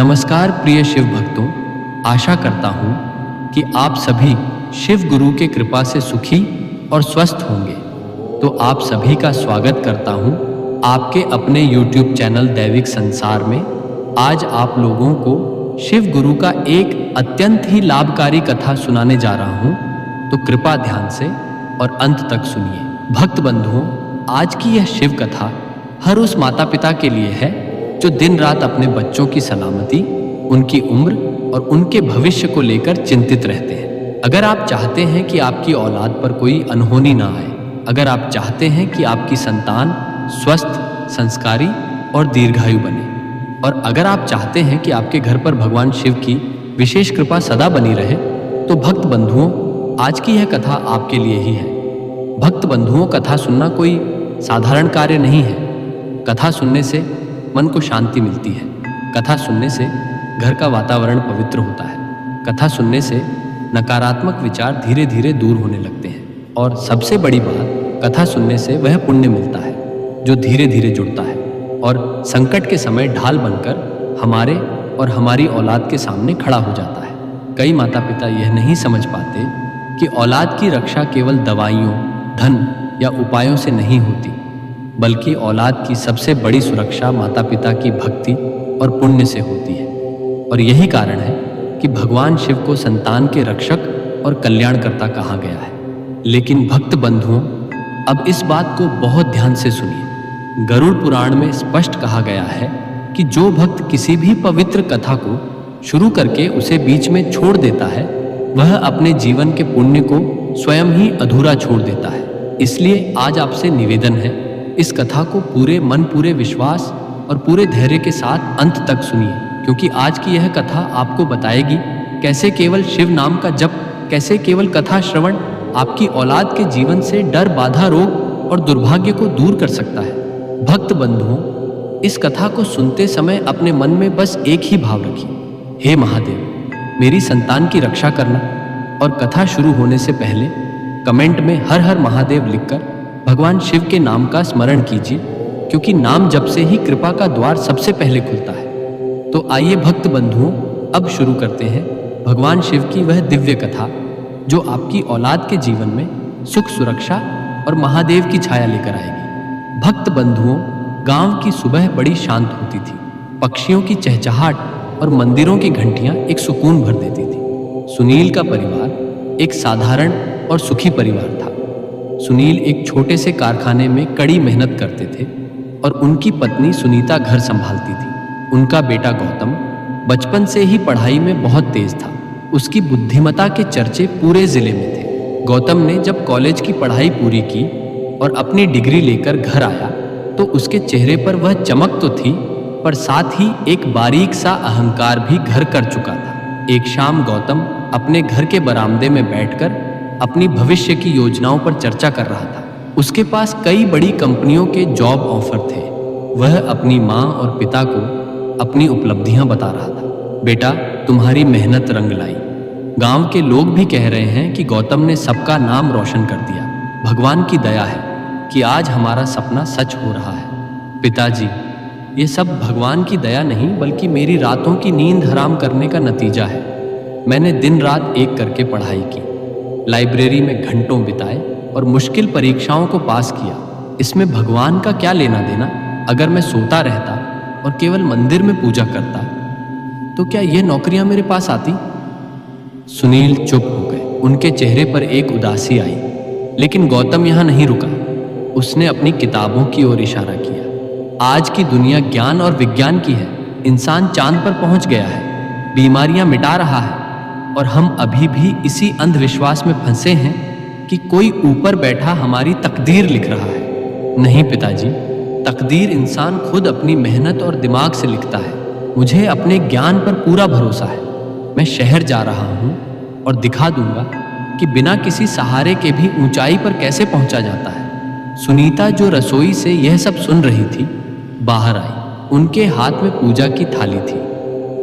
नमस्कार प्रिय शिव भक्तों, आशा करता हूँ कि आप सभी शिव गुरु के कृपा से सुखी और स्वस्थ होंगे। तो आप सभी का स्वागत करता हूँ आपके अपने YouTube चैनल दैविक संसार में। आज आप लोगों को शिव गुरु का एक अत्यंत ही लाभकारी कथा सुनाने जा रहा हूँ, तो कृपा ध्यान से और अंत तक सुनिए। भक्त बंधुओं, आज की यह शिव कथा हर उस माता पिता के लिए है जो दिन रात अपने बच्चों की सलामती, उनकी उम्र और उनके भविष्य को लेकर चिंतित रहते हैं। अगर आप चाहते हैं कि आपकी औलाद पर कोई अनहोनी ना आए, अगर आप चाहते हैं कि आपकी संतान स्वस्थ, संस्कारी और दीर्घायु बने, और अगर आप चाहते हैं कि आपके घर पर भगवान शिव की विशेष कृपा सदा बनी रहे, तो भक्त बंधुओं, आज की यह कथा आपके लिए ही है। भक्त बंधुओं, कथा सुनना कोई साधारण कार्य नहीं है। कथा सुनने से मन को शांति मिलती है। कथा सुनने से घर का वातावरण पवित्र होता है। कथा सुनने से नकारात्मक विचार धीरे धीरे दूर होने लगते हैं, और सबसे बड़ी बात, कथा सुनने से वह पुण्य मिलता है जो धीरे धीरे जुड़ता है और संकट के समय ढाल बनकर हमारे और हमारी औलाद के सामने खड़ा हो जाता है। कई माता पिता यह नहीं समझ पाते कि औलाद की रक्षा केवल दवाइयों, धन या उपायों से नहीं होती, बल्कि औलाद की सबसे बड़ी सुरक्षा माता पिता की भक्ति और पुण्य से होती है। और यही कारण है कि भगवान शिव को संतान के रक्षक और कल्याणकर्ता कहा गया है। लेकिन भक्त बंधुओं, अब इस बात को बहुत ध्यान से सुनिए। गरुड़ पुराण में स्पष्ट कहा गया है कि जो भक्त किसी भी पवित्र कथा को शुरू करके उसे बीच में छोड़ देता है, वह अपने जीवन के पुण्य को स्वयं ही अधूरा छोड़ देता है। इसलिए आज आपसे निवेदन है, इस कथा को पूरे मन, पूरे विश्वास और पूरे धैर्य के साथ अंत तक सुनिए, क्योंकि आज की यह कथा आपको बताएगी कैसे केवल शिव नाम का जप, कैसे केवल कथा श्रवण आपकी औलाद के जीवन से डर, बाधा, रोग और दुर्भाग्य को दूर कर सकता है। भक्त बंधुओं, इस कथा को सुनते समय अपने मन में बस एक ही भाव रखिए, हे महादेव, मेरी संतान की रक्षा करना। और कथा शुरू होने से पहले कमेंट में हर हर महादेव लिखकर भगवान शिव के नाम का स्मरण कीजिए, क्योंकि नाम जप से ही कृपा का द्वार सबसे पहले खुलता है। तो आइए भक्त बंधुओं, अब शुरू करते हैं भगवान शिव की वह दिव्य कथा जो आपकी औलाद के जीवन में सुख, सुरक्षा और महादेव की छाया लेकर आएगी। भक्त बंधुओं, गांव की सुबह बड़ी शांत होती थी। पक्षियों की चहचहाट और मंदिरों की घंटियां एक सुकून भर देती थी। सुनील का परिवार एक साधारण और सुखी परिवार था। सुनील एक छोटे से कारखाने में कड़ी मेहनत करते थे और उनकी पत्नी सुनीता घर संभालती थी। उनका बेटा गौतम बचपन से ही पढ़ाई में बहुत तेज था। उसकी बुद्धिमता के चर्चे पूरे जिले में थे। गौतम ने जब कॉलेज की पढ़ाई पूरी की और अपनी डिग्री लेकर घर आया, तो उसके चेहरे पर वह चमक तो थी, पर साथ ही एक बारीक सा अहंकार भी घर कर चुका था। एक शाम गौतम अपने घर के बरामदे में बैठकर अपनी भविष्य की योजनाओं पर चर्चा कर रहा था। उसके पास कई बड़ी कंपनियों के जॉब ऑफर थे। वह अपनी माँ और पिता को अपनी उपलब्धियां बता रहा था। बेटा, तुम्हारी मेहनत रंग लाई। गांव के लोग भी कह रहे हैं कि गौतम ने सबका नाम रोशन कर दिया। भगवान की दया है कि आज हमारा सपना सच हो रहा है। पिताजी, ये सब भगवान की दया नहीं, बल्कि मेरी रातों की नींद हराम करने का नतीजा है। मैंने दिन रात एक करके पढ़ाई की, लाइब्रेरी में घंटों बिताए और मुश्किल परीक्षाओं को पास किया। इसमें भगवान का क्या लेना देना? अगर मैं सोता रहता और केवल मंदिर में पूजा करता, तो क्या ये नौकरियां मेरे पास आती? सुनील चुप हो गए। उनके चेहरे पर एक उदासी आई। लेकिन गौतम यहाँ नहीं रुका। उसने अपनी किताबों की ओर इशारा किया। आज की दुनिया ज्ञान और विज्ञान की है। इंसान चांद पर पहुंच गया है, बीमारियां मिटा रहा है, और हम अभी भी इसी अंधविश्वास में फंसे हैं कि कोई ऊपर बैठा हमारी तकदीर लिख रहा है। नहीं पिताजी, तकदीर इंसान खुद अपनी मेहनत और दिमाग से लिखता है। मुझे अपने ज्ञान पर पूरा भरोसा है। मैं शहर जा रहा हूँ और दिखा दूंगा कि बिना किसी सहारे के भी ऊंचाई पर कैसे पहुंचा जाता है। सुनीता, जो रसोई से यह सब सुन रही थी, बाहर आई। उनके हाथ में पूजा की थाली थी।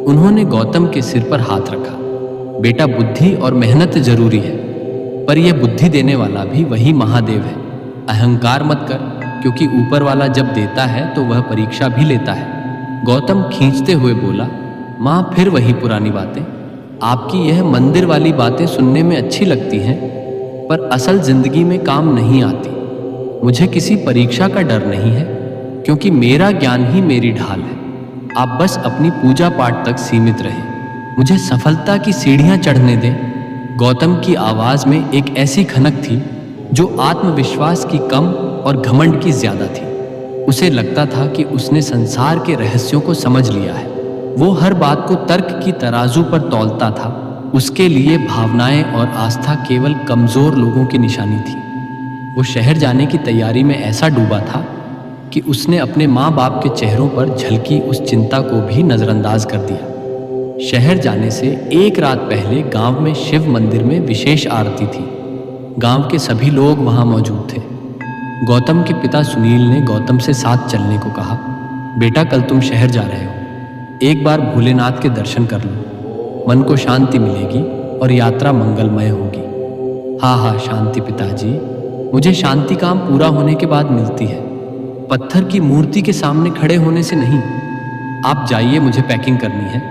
उन्होंने गौतम के सिर पर हाथ रखा। बेटा, बुद्धि और मेहनत जरूरी है, पर यह बुद्धि देने वाला भी वही महादेव है। अहंकार मत कर, क्योंकि ऊपर वाला जब देता है तो वह परीक्षा भी लेता है। गौतम खींचते हुए बोला, माँ फिर वही पुरानी बातें। आपकी यह मंदिर वाली बातें सुनने में अच्छी लगती हैं, पर असल जिंदगी में काम नहीं आती। मुझे किसी परीक्षा का डर नहीं है, क्योंकि मेरा ज्ञान ही मेरी ढाल है। आप बस अपनी पूजा पाठ तक सीमित रहे, मुझे सफलता की सीढ़ियां चढ़ने दें। गौतम की आवाज में एक ऐसी खनक थी जो आत्मविश्वास की कम और घमंड की ज्यादा थी। उसे लगता था कि उसने संसार के रहस्यों को समझ लिया है। वो हर बात को तर्क की तराजू पर तौलता था। उसके लिए भावनाएं और आस्था केवल कमजोर लोगों की निशानी थी। वो शहर जाने की तैयारी में ऐसा डूबा था कि उसने अपने माँ बाप के चेहरों पर झलकी उस चिंता को भी नजरअंदाज कर दिया। शहर जाने से एक रात पहले गांव में शिव मंदिर में विशेष आरती थी। गांव के सभी लोग वहां मौजूद थे। गौतम के पिता सुनील ने गौतम से साथ चलने को कहा। बेटा, कल तुम शहर जा रहे हो, एक बार भोलेनाथ के दर्शन कर लो, मन को शांति मिलेगी और यात्रा मंगलमय होगी। हाँ हाँ शांति पिताजी, मुझे शांति काम पूरा होने के बाद मिलती है, पत्थर की मूर्ति के सामने खड़े होने से नहीं। आप जाइए, मुझे पैकिंग करनी है।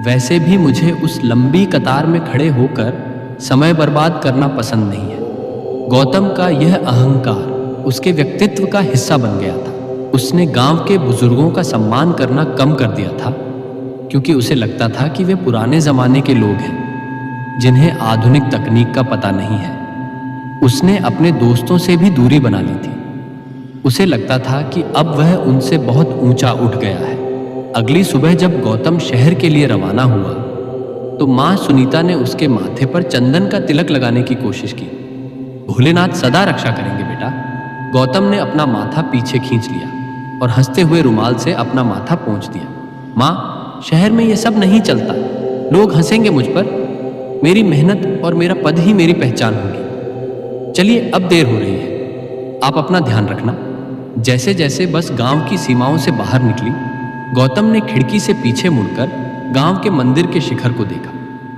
वैसे भी मुझे उस लंबी कतार में खड़े होकर समय बर्बाद करना पसंद नहीं है। गौतम का यह अहंकार उसके व्यक्तित्व का हिस्सा बन गया था। उसने गांव के बुजुर्गों का सम्मान करना कम कर दिया था, क्योंकि उसे लगता था कि वे पुराने जमाने के लोग हैं जिन्हें आधुनिक तकनीक का पता नहीं है। उसने अपने दोस्तों से भी दूरी बना ली थी। उसे लगता था कि अब वह उनसे बहुत ऊंचा उठ गया है। अगली सुबह जब गौतम शहर के लिए रवाना हुआ तो माँ सुनीता ने उसके माथे पर चंदन का तिलक लगाने की कोशिश की। भोलेनाथ सदा रक्षा करेंगे बेटा। गौतम ने अपना माथा पीछे खींच लिया और हंसते हुए रुमाल से अपना माथा पोंछ दिया। माँ, शहर में यह सब नहीं चलता, लोग हंसेंगे मुझ पर। मेरी मेहनत और मेरा पद ही मेरी पहचान होगी। चलिए, अब देर हो रही है, आप अपना ध्यान रखना। जैसे जैसे बस गांव की सीमाओं से बाहर निकली, गौतम ने खिड़की से पीछे मुड़कर गांव के मंदिर के शिखर को देखा।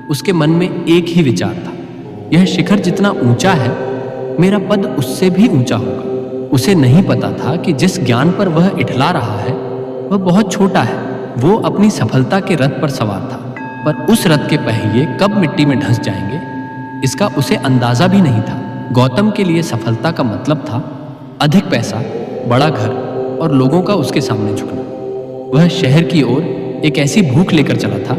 उसके मन में एक ही विचार था, यह शिखर जितना ऊंचा है, मेरा पद उससे भी ऊंचा होगा। उसे नहीं पता था कि जिस ज्ञान पर वह इठला रहा है वह बहुत छोटा है। वो अपनी सफलता के रथ पर सवार था, पर उस रथ के पहिए कब मिट्टी में धंस जाएंगे, इसका उसे अंदाजा भी नहीं था। गौतम के लिए सफलता का मतलब था अधिक पैसा, बड़ा घर और लोगों का उसके सामने झुकना। वह शहर की ओर एक ऐसी भूख लेकर चला था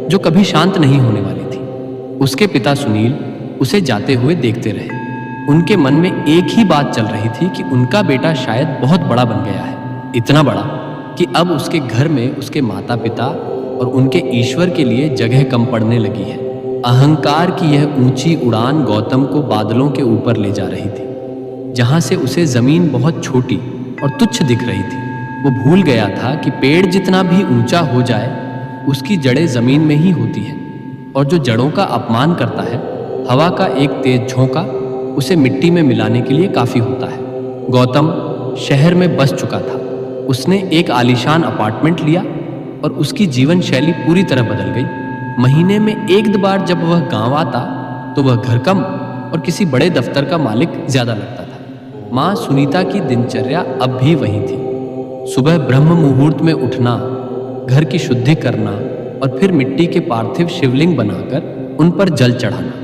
जो कभी शांत नहीं होने वाली थी। उसके पिता सुनील उसे जाते हुए देखते रहे। उनके मन में एक ही बात चल रही थी कि उनका बेटा शायद बहुत बड़ा बन गया है, इतना बड़ा कि अब उसके घर में उसके माता पिता और उनके ईश्वर के लिए जगह कम पड़ने लगी है। अहंकार की यह ऊंची उड़ान गौतम को बादलों के ऊपर ले जा रही थी, जहां से उसे जमीन बहुत छोटी और तुच्छ दिख रही थी। वो भूल गया था कि पेड़ जितना भी ऊंचा हो जाए, उसकी जड़ें जमीन में ही होती हैं, और जो जड़ों का अपमान करता है, हवा का एक तेज झोंका उसे मिट्टी में मिलाने के लिए काफी होता है। गौतम शहर में बस चुका था। उसने एक आलीशान अपार्टमेंट लिया और उसकी जीवन शैली पूरी तरह बदल गई। महीने में एक बार जब वह गांव आता तो वह घर कम और किसी बड़े दफ्तर का मालिक ज्यादा लगता था। माँ सुनीता की दिनचर्या अब भी वही थी। सुबह ब्रह्म मुहूर्त में उठना, घर की शुद्धि करना और फिर मिट्टी के पार्थिव शिवलिंग बनाकर उन पर जल चढ़ाना।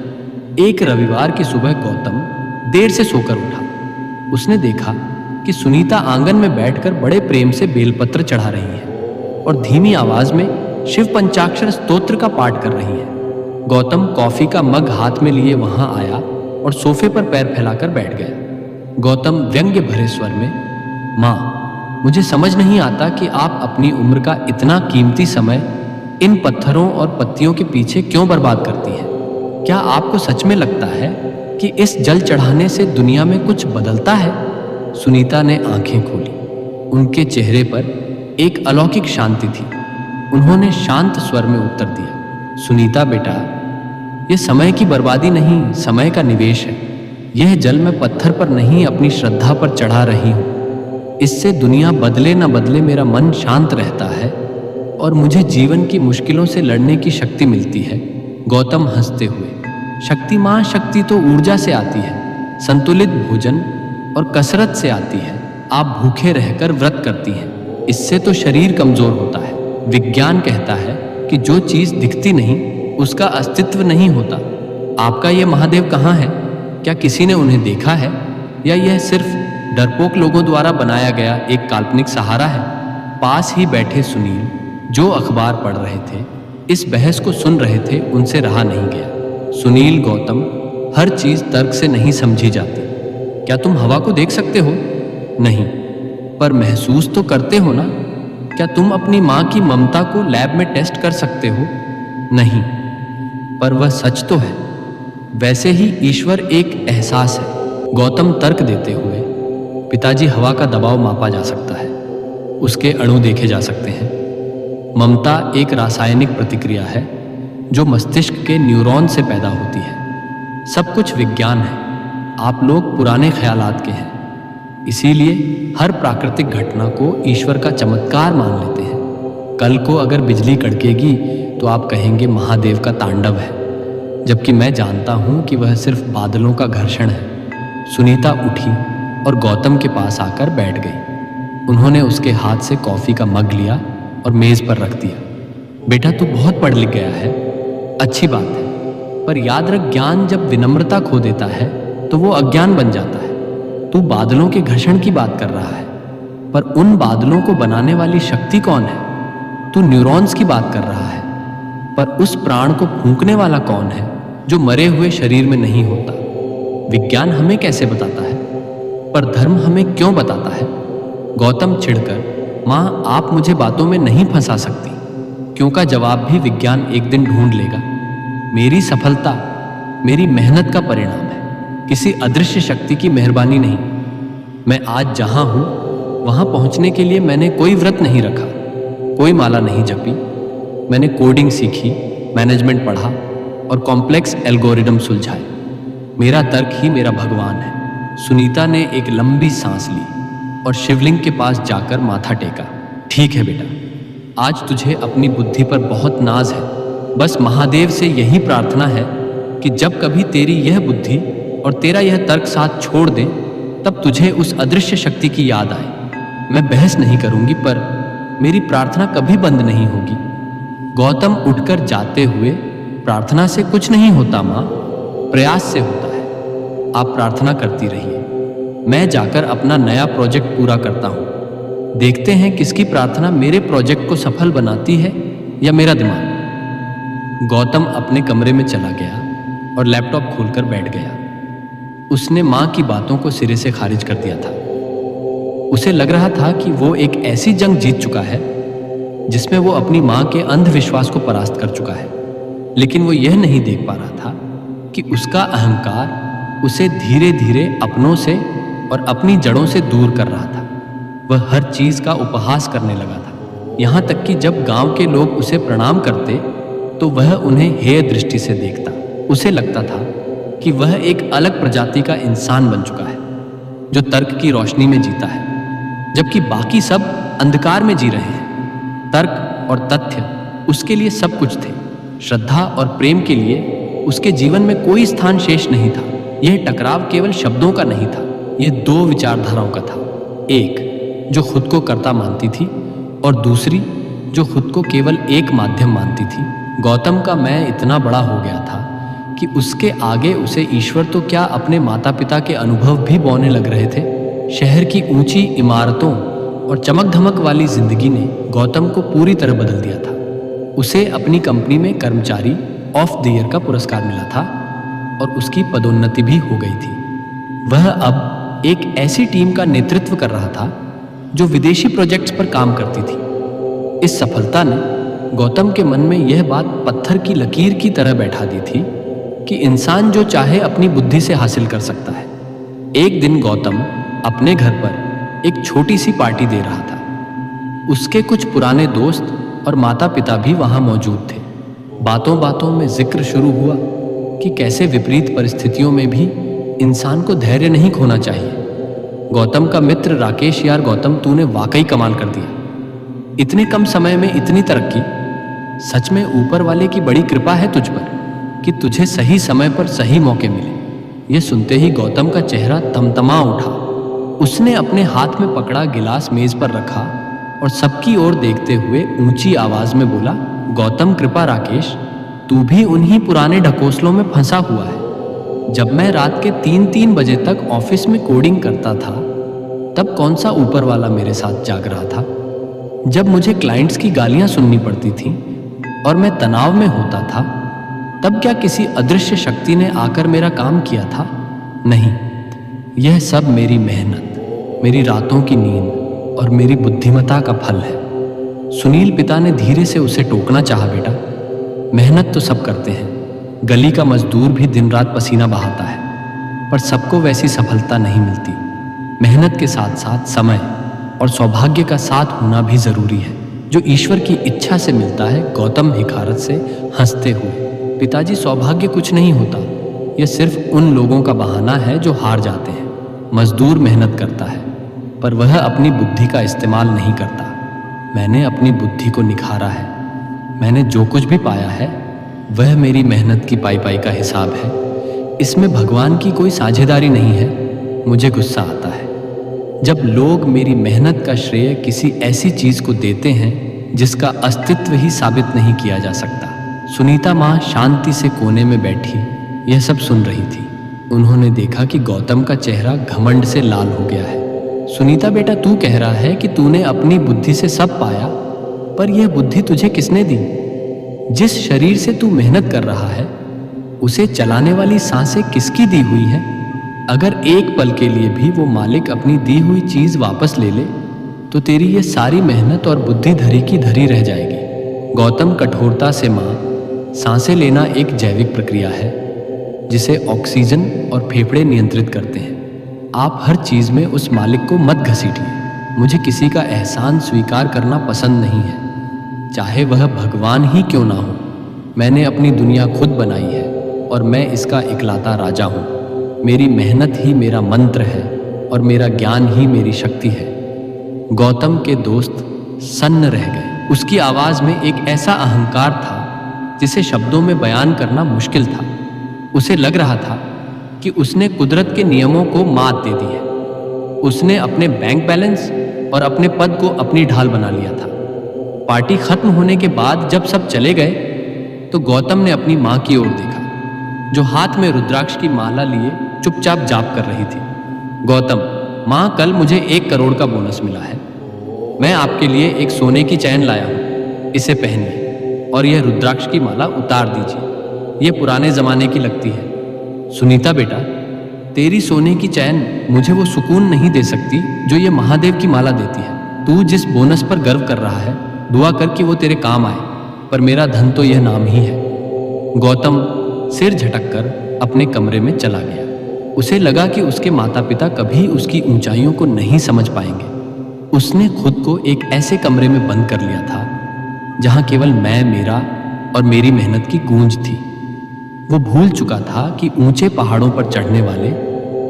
एक रविवार की सुबह गौतम देर से सोकर उठा। उसने देखा कि सुनीता आंगन में बैठकर बड़े प्रेम से बेलपत्र चढ़ा रही है और धीमी आवाज में शिव पंचाक्षर स्तोत्र का पाठ कर रही है। गौतम कॉफी का मग हाथ में लिए वहां आया और सोफे पर पैर फैलाकर बैठ गया। गौतम व्यंग्य भरे स्वर में, माँ, मुझे समझ नहीं आता कि आप अपनी उम्र का इतना कीमती समय इन पत्थरों और पत्तियों के पीछे क्यों बर्बाद करती हैं? क्या आपको सच में लगता है कि इस जल चढ़ाने से दुनिया में कुछ बदलता है? सुनीता ने आंखें खोली। उनके चेहरे पर एक अलौकिक शांति थी। उन्होंने शांत स्वर में उत्तर दिया, सुनीता बेटा, यह समय की बर्बादी नहीं, समय का निवेश है। यह जल मैं पत्थर पर नहीं, अपनी श्रद्धा पर चढ़ा रही हूँ। इससे दुनिया बदले न बदले मेरा मन शांत रहता है और मुझे जीवन की मुश्किलों से लड़ने की शक्ति मिलती है। गौतम हंसते हुए, शक्ति माँ, शक्ति तो ऊर्जा से आती है, संतुलित भोजन और कसरत से आती है। आप भूखे रहकर व्रत करती हैं, इससे तो शरीर कमजोर होता है। विज्ञान कहता है कि जो चीज दिखती नहीं उसका अस्तित्व नहीं होता। आपका ये महादेव कहाँ है? क्या किसी ने उन्हें देखा है या यह सिर्फ डरपोक लोगों द्वारा बनाया गया एक काल्पनिक सहारा है? पास ही बैठे सुनील, जो अखबार पढ़ रहे थे, इस बहस को सुन रहे थे, उनसे रहा नहीं गया। सुनील, गौतम, हर चीज तर्क से नहीं समझी जाती। क्या तुम हवा को देख सकते हो? नहीं, पर महसूस तो करते हो ना? क्या तुम अपनी माँ की ममता को लैब में टेस्ट कर सकते हो? नहीं, पर वह सच तो है। वैसे ही ईश्वर एक एहसास है। गौतम तर्क देते हुए, पिताजी, हवा का दबाव मापा जा सकता है, उसके अणु देखे जा सकते हैं। ममता एक रासायनिक प्रतिक्रिया है जो मस्तिष्क के न्यूरॉन से पैदा होती है। सब कुछ विज्ञान है। आप लोग पुराने ख्यालात के हैं, इसीलिए हर प्राकृतिक घटना को ईश्वर का चमत्कार मान लेते हैं। कल को अगर बिजली कड़केगी तो आप कहेंगे महादेव का तांडव है, जबकि मैं जानता हूं कि वह सिर्फ बादलों का घर्षण है। सुनीता उठी और गौतम के पास आकर बैठ गई। उन्होंने उसके हाथ से कॉफी का मग लिया और मेज पर रख दिया। बेटा, तू बहुत पढ़ लिख गया है, अच्छी बात है, पर याद रख, ज्ञान जब विनम्रता खो देता है तो वो अज्ञान बन जाता है। तू बादलों के घर्षण की बात कर रहा है, पर उन बादलों को बनाने वाली शक्ति कौन है? तू न्यूरॉन्स की बात कर रहा है, पर उस प्राण को फूंकने वाला कौन है जो मरे हुए शरीर में नहीं होता? विज्ञान हमें कैसे बताता है, पर धर्म हमें क्यों बताता है? गौतम चिढ़कर, माँ, आप मुझे बातों में नहीं फंसा सकती। क्यों का जवाब भी विज्ञान एक दिन ढूंढ लेगा। मेरी सफलता मेरी मेहनत का परिणाम है, किसी अदृश्य शक्ति की मेहरबानी नहीं। मैं आज जहां हूं वहां पहुंचने के लिए मैंने कोई व्रत नहीं रखा, कोई माला नहीं जपी। मैंने कोडिंग सीखी, मैनेजमेंट पढ़ा और कॉम्प्लेक्स एल्गोरिदम सुलझाए। मेरा तर्क ही मेरा भगवान है। सुनीता ने एक लंबी सांस ली और शिवलिंग के पास जाकर माथा टेका। ठीक है बेटा, आज तुझे अपनी बुद्धि पर बहुत नाज है। बस महादेव से यही प्रार्थना है कि जब कभी तेरी यह बुद्धि और तेरा यह तर्क साथ छोड़ दे, तब तुझे उस अदृश्य शक्ति की याद आए। मैं बहस नहीं करूंगी, पर मेरी प्रार्थना कभी बंद नहीं होगी। गौतम उठकर जाते हुए, प्रार्थना से कुछ नहीं होता माँ, प्रयास से होता है। आप प्रार्थना करती रहिए, मैं जाकर अपना नया प्रोजेक्ट पूरा करता हूँ। देखते हैं किसकी प्रार्थना मेरे प्रोजेक्ट को सफल बनाती है या मेरा दिमाग। गौतम अपने कमरे में चला गया और लैपटॉप खोलकर बैठ गया। उसने माँ की बातों को सिरे से खारिज कर दिया था। उसे लग रहा था कि वो एक ऐसी जंग जीत चुका है जिसमें वो अपनी माँ के अंधविश्वास को परास्त कर चुका है, लेकिन वो यह नहीं देख पा रहा था कि उसका अहंकार उसे धीरे धीरे अपनों से और अपनी जड़ों से दूर कर रहा था। वह हर चीज का उपहास करने लगा था, यहाँ तक कि जब गांव के लोग उसे प्रणाम करते तो वह उन्हें हेय दृष्टि से देखता। उसे लगता था कि वह एक अलग प्रजाति का इंसान बन चुका है जो तर्क की रोशनी में जीता है, जबकि बाकी सब अंधकार में जी रहे हैं। तर्क और तथ्य उसके लिए सब कुछ थे, श्रद्धा और प्रेम के लिए उसके जीवन में कोई स्थान शेष नहीं था। यह टकराव केवल शब्दों का नहीं था, यह दो विचारधाराओं का था। एक जो खुद को कर्ता मानती थी और दूसरी जो खुद को केवल एक माध्यम मानती थी। गौतम का मैं इतना बड़ा हो गया था कि उसके आगे उसे ईश्वर तो क्या, अपने माता पिता के अनुभव भी बौने लग रहे थे। शहर की ऊंची इमारतों और चमक धमक वाली जिंदगी ने गौतम को पूरी तरह बदल दिया था। उसे अपनी कंपनी में कर्मचारी ऑफ द ईयर का पुरस्कार मिला था और उसकी पदोन्नति भी हो गई थी। वह अब एक ऐसी टीम का नेतृत्व कर रहा था जो विदेशी प्रोजेक्ट्स पर काम करती थी। इस सफलता ने गौतम के मन में यह बात पत्थर की लकीर की तरह बैठा दी थी कि इंसान जो चाहे अपनी बुद्धि से हासिल कर सकता है। एक दिन गौतम अपने घर पर एक छोटी सी पार्टी दे रहा था। उसके कुछ पुराने दोस्त और माता पिता भी वहां मौजूद थे। बातों बातों में जिक्र शुरू हुआ कि कैसे विपरीत परिस्थितियों में भी इंसान को धैर्य नहीं खोना चाहिए। गौतम का मित्र राकेश, यार गौतम, तूने वाकई कमाल कर दिया। इतने कम समय में इतनी तरक्की, सच में ऊपर वाले की बड़ी कृपा है तुझ पर कि तुझे सही समय पर सही मौके मिले। यह सुनते ही गौतम का चेहरा तमतमा उठा। उसने अपने हाथ में पकड़ा गिलास मेज पर रखा और सबकी ओर देखते हुए ऊंची आवाज में बोला, गौतम कृपा राकेश, तू भी उन्हीं पुराने ढकोसलों में फंसा हुआ है। जब मैं रात के 3-3 बजे तक ऑफिस में कोडिंग करता था, तब कौन सा ऊपर वाला मेरे साथ जाग रहा था? जब मुझे क्लाइंट्स की गालियां सुननी पड़ती थीं और मैं तनाव में होता था, तब क्या किसी अदृश्य शक्ति ने आकर मेरा काम किया था? नहीं, यह सब मेरी मेहनत, मेरी रातों की नींद और मेरी बुद्धिमत्ता का फल है। सुनील पिता ने धीरे से उसे टोकना चाहा, बेटा, मेहनत तो सब करते हैं, गली का मजदूर भी दिन रात पसीना बहाता है, पर सबको वैसी सफलता नहीं मिलती। मेहनत के साथ साथ समय और सौभाग्य का साथ होना भी जरूरी है, जो ईश्वर की इच्छा से मिलता है। गौतम हिकारत से हंसते हुए, पिताजी, सौभाग्य कुछ नहीं होता, यह सिर्फ उन लोगों का बहाना है जो हार जाते हैं। मजदूर मेहनत करता है, पर वह अपनी बुद्धि का इस्तेमाल नहीं करता। मैंने अपनी बुद्धि को निखारा है। मैंने जो कुछ भी पाया है, वह मेरी मेहनत की पाई का हिसाब है। इसमें भगवान की कोई साझेदारी नहीं है। मुझे गुस्सा आता है जब लोग मेरी मेहनत का श्रेय किसी ऐसी चीज को देते हैं जिसका अस्तित्व ही साबित नहीं किया जा सकता। सुनीता माँ शांति से कोने में बैठी यह सब सुन रही थी। उन्होंने देखा कि गौतम का चेहरा घमंड से लाल हो गया है। सुनीता बेटा, तू कह रहा है कि तूने अपनी बुद्धि से सब पाया, पर यह बुद्धि तुझे किसने दी? जिस शरीर से तू मेहनत कर रहा है, उसे चलाने वाली सांसें किसकी दी हुई है? अगर एक पल के लिए भी वो मालिक अपनी दी हुई चीज वापस ले ले, तो तेरी ये सारी मेहनत और बुद्धि धरी की धरी रह जाएगी। गौतम कठोरता से, माँ, सांसें लेना एक जैविक प्रक्रिया है जिसे ऑक्सीजन और फेफड़े नियंत्रित करते हैं। आप हर चीज में उस मालिक को मत घसीटिए। मुझे किसी का एहसान स्वीकार करना पसंद नहीं है, चाहे वह भगवान ही क्यों ना हो। मैंने अपनी दुनिया खुद बनाई है और मैं इसका इकलौता राजा हूँ। मेरी मेहनत ही मेरा मंत्र है और मेरा ज्ञान ही मेरी शक्ति है। गौतम के दोस्त सन्न रह गए। उसकी आवाज में एक ऐसा अहंकार था जिसे शब्दों में बयान करना मुश्किल था। उसे लग रहा था कि उसने कुदरत के नियमों को मात दे दी है। उसने अपने बैंक बैलेंस और अपने पद को अपनी ढाल बना लिया था। पार्टी खत्म होने के बाद जब सब चले गए, तो गौतम ने अपनी माँ की ओर देखा, जो हाथ में रुद्राक्ष की माला लिए चुपचाप जाप कर रही थी। गौतम, माँ, कल मुझे 1 करोड़ का बोनस मिला है। मैं आपके लिए एक सोने की चैन लाया हूँ, इसे पहनिए और यह रुद्राक्ष की माला उतार दीजिए। यह पुराने जमाने की लगती है। सुनीता बेटा, तेरी सोने की चैन मुझे वो सुकून नहीं दे सकती जो ये महादेव की माला देती है। तू जिस बोनस पर गर्व कर रहा है, दुआ कर कि वो तेरे काम आए, पर मेरा धन तो यह नाम ही है। गौतम सिर झटककर अपने कमरे में चला गया। उसे लगा कि उसके माता पिता कभी उसकी ऊंचाइयों को नहीं समझ पाएंगे। उसने खुद को एक ऐसे कमरे में बंद कर लिया था जहां केवल मैं, मेरा और मेरी मेहनत की गूंज थी। वो भूल चुका था कि ऊंचे पहाड़ों पर चढ़ने वाले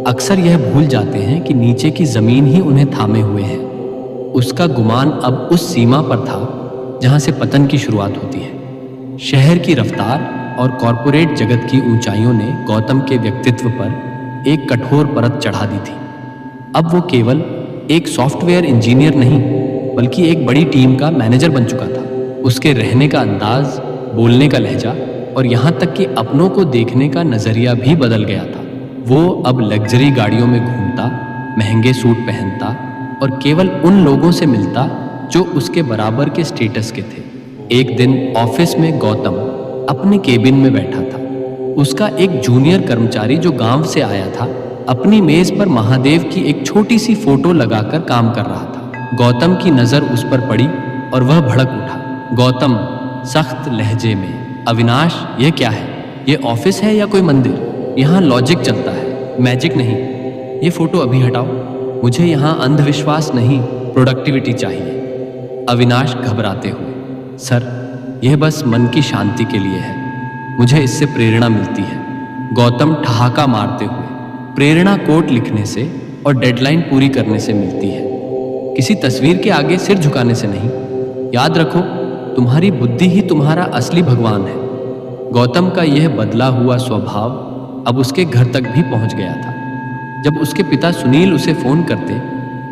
अक्सर यह भूल जाते हैं कि नीचे की जमीन ही उन्हें थामे हुए है। उसका गुमान अब उस सीमा पर था जहां से पतन की शुरुआत होती है। शहर की रफ्तार और कॉरपोरेट जगत की ऊंचाइयों ने गौतम के व्यक्तित्व पर एक कठोर परत चढ़ा दी थी। अब वो केवल एक सॉफ्टवेयर इंजीनियर नहीं, बल्कि एक बड़ी टीम का मैनेजर बन चुका था। उसके रहने का अंदाज, बोलने का लहजा और यहाँ तक कि अपनों को देखने का नजरिया भी बदल गया था। वो अब लग्जरी गाड़ियों में घूमता, महंगे सूट पहनता और केवल उन लोगों से मिलता जो उसके बराबर के स्टेटस के थे। एक दिन ऑफिस में गौतम अपने केबिन में बैठा था। उसका एक जूनियर कर्मचारी जो गांव से आया था, अपनी मेज पर महादेव की एक छोटी सी फोटो लगाकर काम कर रहा था। गौतम की नजर उस पर पड़ी और वह भड़क उठा। गौतम सख्त लहजे में, अविनाश, यह क्या है? ये ऑफिस है या कोई मंदिर? यहाँ लॉजिक चलता है, मैजिक नहीं। ये फोटो अभी हटाओ। मुझे यहाँ अंधविश्वास नहीं, प्रोडक्टिविटी चाहिए। अविनाश घबराते हुए, सर, यह बस मन की शांति के लिए है, मुझे इससे प्रेरणा मिलती है। गौतम ठहाका मारते हुए, प्रेरणा कोट लिखने से और डेडलाइन पूरी करने से मिलती है, किसी तस्वीर के आगे सिर झुकाने से नहीं। याद रखो, तुम्हारी बुद्धि ही तुम्हारा असली भगवान है। गौतम का यह बदला हुआ स्वभाव अब उसके घर तक भी पहुंच गया था। जब उसके पिता सुनील उसे फोन करते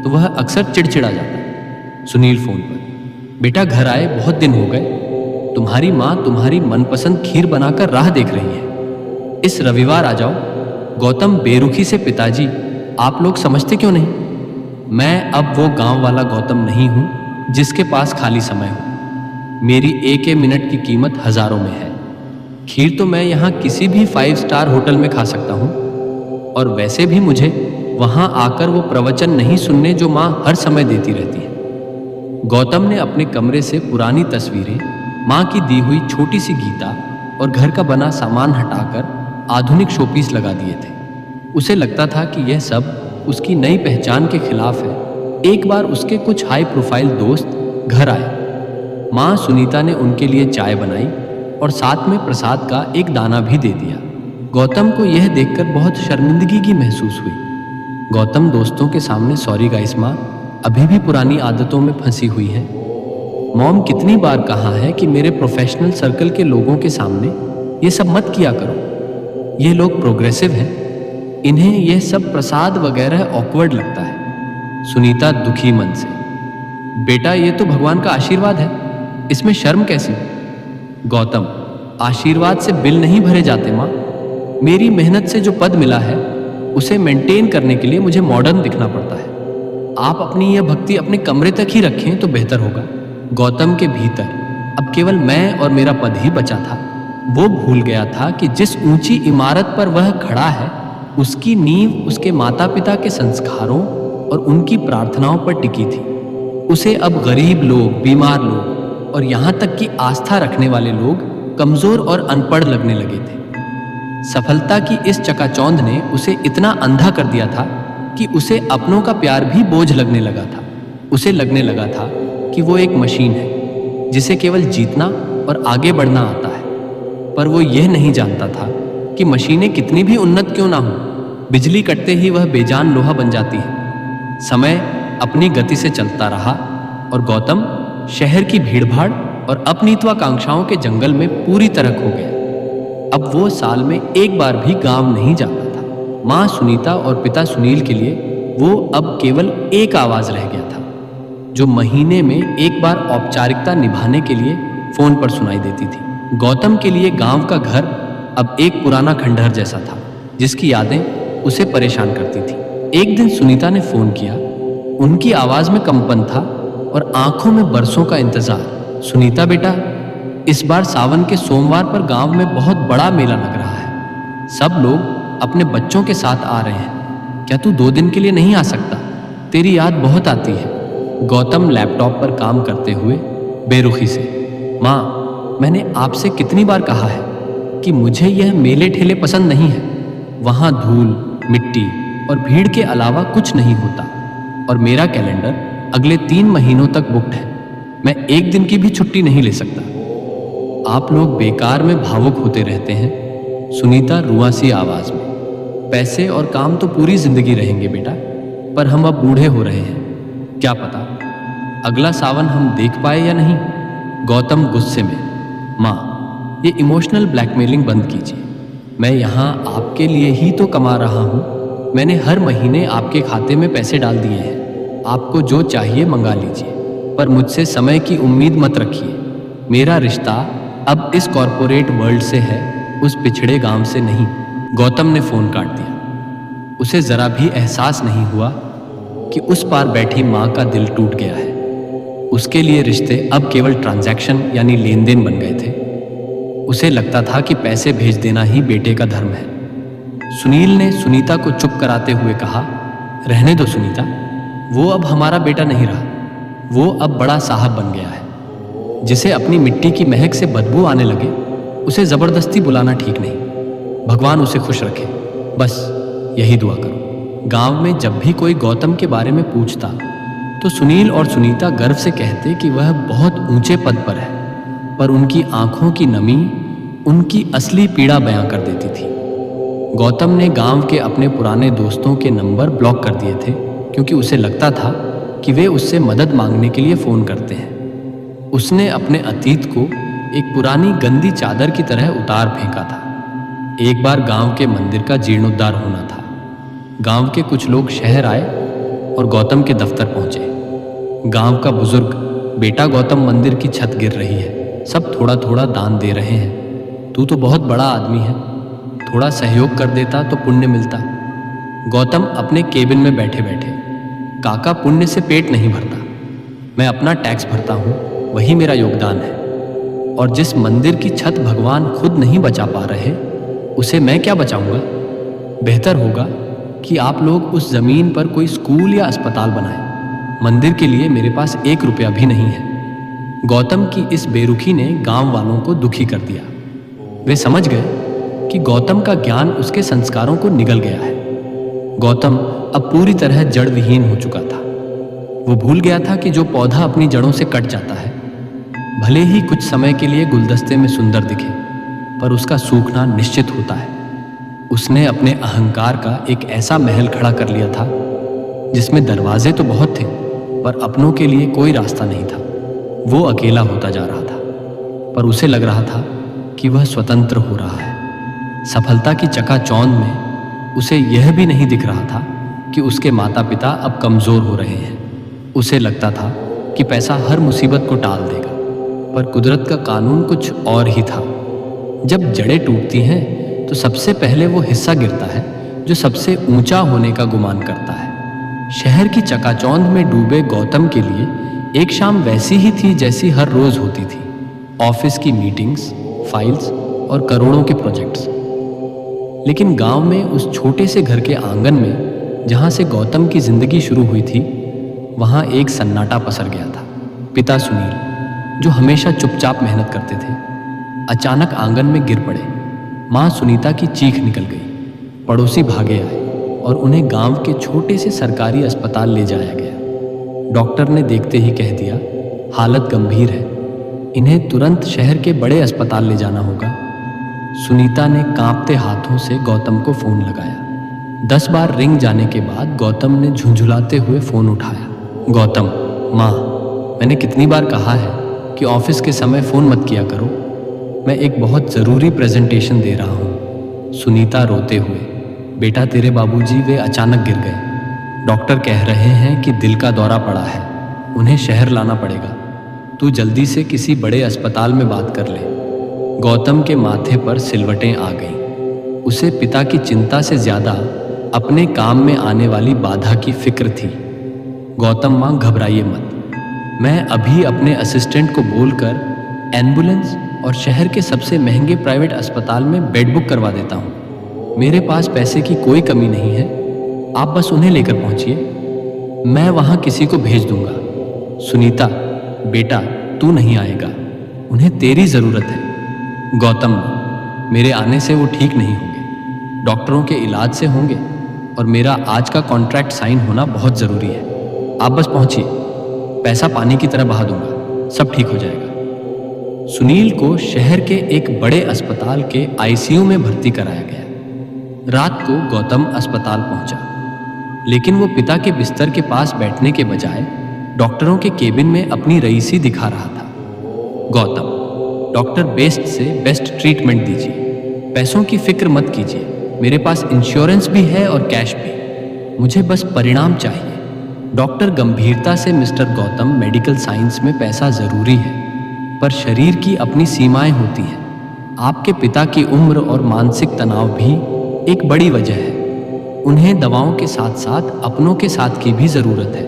तो वह अक्सर चिड़चिड़ा जाता। सुनील फोन पर, बेटा घर आए बहुत दिन हो गए। तुम्हारी माँ तुम्हारी मनपसंद खीर बनाकर राह देख रही है। इस रविवार आ जाओ। गौतम बेरुखी से, पिताजी आप लोग समझते क्यों नहीं? मैं अब वो गांव वाला गौतम नहीं हूं जिसके पास खाली समय हो। मेरी एक मिनट की कीमत हजारों में है। खीर तो मैं यहाँ किसी भी 5 स्टार होटल में खा सकता हूँ, और वैसे भी मुझे वहां आकर वो प्रवचन नहीं सुनने जो माँ हर समय देती रहती है। गौतम ने अपने कमरे से पुरानी तस्वीरें, माँ की दी हुई छोटी सी गीता और घर का बना सामान हटाकर आधुनिक शोपीस लगा दिए थे। उसे लगता था कि यह सब उसकी नई पहचान के खिलाफ है। एक बार उसके कुछ हाई प्रोफाइल दोस्त घर आए। माँ सुनीता ने उनके लिए चाय बनाई और साथ में प्रसाद का एक दाना भी दे दिया। गौतम को यह देखकर बहुत शर्मिंदगी की महसूस हुई। गौतम दोस्तों के सामने, सॉरी गाइस माँ, अभी भी पुरानी आदतों में फंसी हुई है। मॉम कितनी बार कहा है कि मेरे प्रोफेशनल सर्कल के लोगों के सामने ये सब मत किया करो। ये लोग प्रोग्रेसिव हैं, इन्हें यह सब प्रसाद वगैरह ऑकवर्ड लगता है। सुनीता दुखी मन से, बेटा ये तो भगवान का आशीर्वाद है, इसमें शर्म कैसी? गौतम, आशीर्वाद से बिल नहीं भरे जाते माँ। मेरी मेहनत से जो पद मिला है उसे मेंटेन करने के लिए मुझे मॉडर्न दिखना पड़ता है। आप अपनी यह भक्ति अपने कमरे तक ही रखें तो बेहतर होगा। गौतम के भीतर अब केवल मैं और मेरा पद ही बचा था। वो भूल गया था कि जिस ऊंची इमारत पर वह खड़ा है उसकी नींव उसके माता पिता के संस्कारों और उनकी प्रार्थनाओं पर टिकी थी। उसे अब गरीब लोग, बीमार लोग और यहाँ तक कि आस्था रखने वाले लोग कमजोर और अनपढ़ लगने लगे थे। सफलता की इस चकाचौंध ने उसे इतना अंधा कर दिया था कि उसे अपनों का प्यार भी बोझ लगने लगा था। उसे लगने लगा था कि वो एक मशीन है जिसे केवल जीतना और आगे बढ़ना आता है। पर वो यह नहीं जानता था कि मशीनें कितनी भी उन्नत क्यों ना हो, बिजली कटते ही वह बेजान लोहा बन जाती है। समय अपनी गति से चलता रहा और गौतम शहर की भीड़भाड़ और अपनीत्वाकांक्षाओं के जंगल में पूरी तरह खो गया। अब वो साल में एक बार भी गांव नहीं जाता था। माँ सुनीता और पिता सुनील के लिए वो अब केवल एक आवाज रह गया था, जो महीने में एक बार औपचारिकता निभाने के लिए फोन पर सुनाई देती थी। गौतम के लिए गांव का घर अब एक पुराना खंडहर जैसा था, जिसकी यादें उसे परेशान करती थी। एक दिन सुनीता ने फोन किया। उनकी आवाज में कंपन था और आंखों में बरसों का इंतजार। सुनीता बेटा, इस बार सावन के सोमवार पर गांव में बहुत बड़ा मेला लग रहा है। सब लोग अपने बच्चों के साथ आ रहे हैं। क्या तू 2 दिन के लिए नहीं आ सकता? तेरी याद बहुत आती है। गौतम लैपटॉप पर काम करते हुए बेरुखी से, माँ मैंने आपसे कितनी बार कहा है कि मुझे यह मेले ठेले पसंद नहीं है। वहाँ धूल, मिट्टी और भीड़ के अलावा कुछ नहीं होता, और मेरा कैलेंडर अगले 3 महीनों तक बुक्ड है। मैं एक दिन की भी छुट्टी नहीं ले सकता। आप लोग बेकार में भावुक होते रहते हैं। सुनीता रुआसी आवाज में, पैसे और काम तो पूरी जिंदगी रहेंगे बेटा, पर हम अब बूढ़े हो रहे हैं। क्या पता अगला सावन हम देख पाए या नहीं। गौतम गुस्से में, माँ ये इमोशनल ब्लैकमेलिंग बंद कीजिए। मैं यहाँ आपके लिए ही तो कमा रहा हूँ। मैंने हर महीने आपके खाते में पैसे डाल दिए हैं। आपको जो चाहिए मंगा लीजिए, पर मुझसे समय की उम्मीद मत रखिए। मेरा रिश्ता अब इस कॉरपोरेट वर्ल्ड से है, उस पिछड़े गांव से नहीं। गौतम ने फोन काट दिया। उसे जरा भी एहसास नहीं हुआ कि उस पार बैठी माँ का दिल टूट गया है। उसके लिए रिश्ते अब केवल ट्रांजैक्शन यानी लेन देन बन गए थे। उसे लगता था कि पैसे भेज देना ही बेटे का धर्म है। सुनील ने सुनीता को चुप कराते हुए कहा, रहने दो सुनीता, वो अब हमारा बेटा नहीं रहा। वो अब बड़ा साहब बन गया है। जिसे अपनी मिट्टी की महक से बदबू आने लगे उसे जबरदस्ती बुलाना ठीक नहीं। भगवान उसे खुश रखे, बस यही दुआ करो। गांव में जब भी कोई गौतम के बारे में पूछता तो सुनील और सुनीता गर्व से कहते कि वह बहुत ऊंचे पद पर है, पर उनकी आंखों की नमी उनकी असली पीड़ा बयां कर देती थी। गौतम ने गांव के अपने पुराने दोस्तों के नंबर ब्लॉक कर दिए थे, क्योंकि उसे लगता था कि वे उससे मदद मांगने के लिए फोन करते हैं। उसने अपने अतीत को एक पुरानी गंदी चादर की तरह उतार फेंका था। एक बार गांव के मंदिर का जीर्णोद्धार होना था। गांव के कुछ लोग शहर आए और गौतम के दफ्तर पहुंचे। गांव का बुजुर्ग, बेटा गौतम, मंदिर की छत गिर रही है, सब थोड़ा थोड़ा दान दे रहे हैं। तू तो बहुत बड़ा आदमी है, थोड़ा सहयोग कर देता तो पुण्य मिलता। गौतम अपने केबिन में बैठे बैठे, काका पुण्य से पेट नहीं भरता, मैं अपना टैक्स भरता हूँ, वही मेरा योगदान है। और जिस मंदिर की छत भगवान खुद नहीं बचा पा रहे, उसे मैं क्या बचाऊंगा? बेहतर होगा कि आप लोग उस जमीन पर कोई स्कूल या अस्पताल बनाएं। मंदिर के लिए मेरे पास 1 रुपया भी नहीं है। गौतम की इस बेरुखी ने गांव वालों को दुखी कर दिया। वे समझ गए कि गौतम का ज्ञान उसके संस्कारों को निगल गया है। गौतम अब पूरी तरह जड़ विहीन हो चुका था। वो भूल गया था कि जो पौधा अपनी जड़ों से कट जाता है, भले ही कुछ समय के लिए गुलदस्ते में सुंदर दिखे, पर उसका सूखना निश्चित होता है। उसने अपने अहंकार का एक ऐसा महल खड़ा कर लिया था जिसमें दरवाजे तो बहुत थे, पर अपनों के लिए कोई रास्ता नहीं था। वो अकेला होता जा रहा था, पर उसे लग रहा था कि वह स्वतंत्र हो रहा है। सफलता की चकाचौंध में उसे यह भी नहीं दिख रहा था कि उसके माता पिता अब कमज़ोर हो रहे हैं। उसे लगता था कि पैसा हर मुसीबत को टाल देगा, पर कुदरत का कानून कुछ और ही था। जब जड़ें टूटती हैं तो सबसे पहले वो हिस्सा गिरता है जो सबसे ऊंचा होने का गुमान करता है। शहर की चकाचौंध में डूबे गौतम के लिए एक शाम वैसी ही थी जैसी हर रोज होती थी। ऑफिस की मीटिंग्स, फाइल्स और करोड़ों के प्रोजेक्ट्स। लेकिन गांव में उस छोटे से घर के आंगन में जहां से गौतम की जिंदगी शुरू हुई थी, वहां एक सन्नाटा पसर गया था। पिता सुनील, जो हमेशा चुपचाप मेहनत करते थे, अचानक आंगन में गिर पड़े। माँ सुनीता की चीख निकल गई। पड़ोसी भागे आए और उन्हें गांव के छोटे से सरकारी अस्पताल ले जाया गया। डॉक्टर ने देखते ही कह दिया, हालत गंभीर है, इन्हें तुरंत शहर के बड़े अस्पताल ले जाना होगा। सुनीता ने कांपते हाथों से गौतम को फोन लगाया। 10 बार रिंग जाने के बाद गौतम ने झुंझुलाते हुए फोन उठाया। गौतम, माँ, मैंने कितनी बार कहा है कि ऑफिस के समय फोन मत किया करो, मैं एक बहुत ज़रूरी प्रेजेंटेशन दे रहा हूँ। सुनीता रोते हुए, बेटा तेरे बाबूजी वे अचानक गिर गए। डॉक्टर कह रहे हैं कि दिल का दौरा पड़ा है, उन्हें शहर लाना पड़ेगा। तू जल्दी से किसी बड़े अस्पताल में बात कर ले। गौतम के माथे पर सिलवटें आ गईं। उसे पिता की चिंता से ज्यादा अपने काम में आने वाली बाधा की फिक्र थी। गौतम, माँ घबराइए मत, मैं अभी अपने असिस्टेंट को बोलकर एम्बुलेंस और शहर के सबसे महंगे प्राइवेट अस्पताल में बेड बुक करवा देता हूँ। मेरे पास पैसे की कोई कमी नहीं है, आप बस उन्हें लेकर पहुंचिए, मैं वहां किसी को भेज दूंगा। सुनीता, बेटा तू नहीं आएगा, उन्हें तेरी जरूरत है। गौतम, मेरे आने से वो ठीक नहीं होंगे, डॉक्टरों के इलाज से होंगे, और मेरा आज का कॉन्ट्रैक्ट साइन होना बहुत जरूरी है। आप बस पहुंचिए, पैसा पानी की तरह बहा दूंगा, सब ठीक हो जाएगा। सुनील को शहर के एक बड़े अस्पताल के आईसीयू में भर्ती कराया गया। रात को गौतम अस्पताल पहुंचा, लेकिन वो पिता के बिस्तर के पास बैठने के बजाय डॉक्टरों के केबिन में अपनी रईसी दिखा रहा था। गौतम, डॉक्टर बेस्ट से बेस्ट ट्रीटमेंट दीजिए, पैसों की फिक्र मत कीजिए, मेरे पास इंश्योरेंस भी है और कैश भी, मुझे बस परिणाम चाहिए। डॉक्टर गंभीरता से, मिस्टर गौतम, मेडिकल साइंस में पैसा जरूरी है, पर शरीर की अपनी सीमाएं होती हैं। आपके पिता की उम्र और मानसिक तनाव भी एक बड़ी वजह है, उन्हें दवाओं के साथ साथ अपनों के साथ की भी जरूरत है।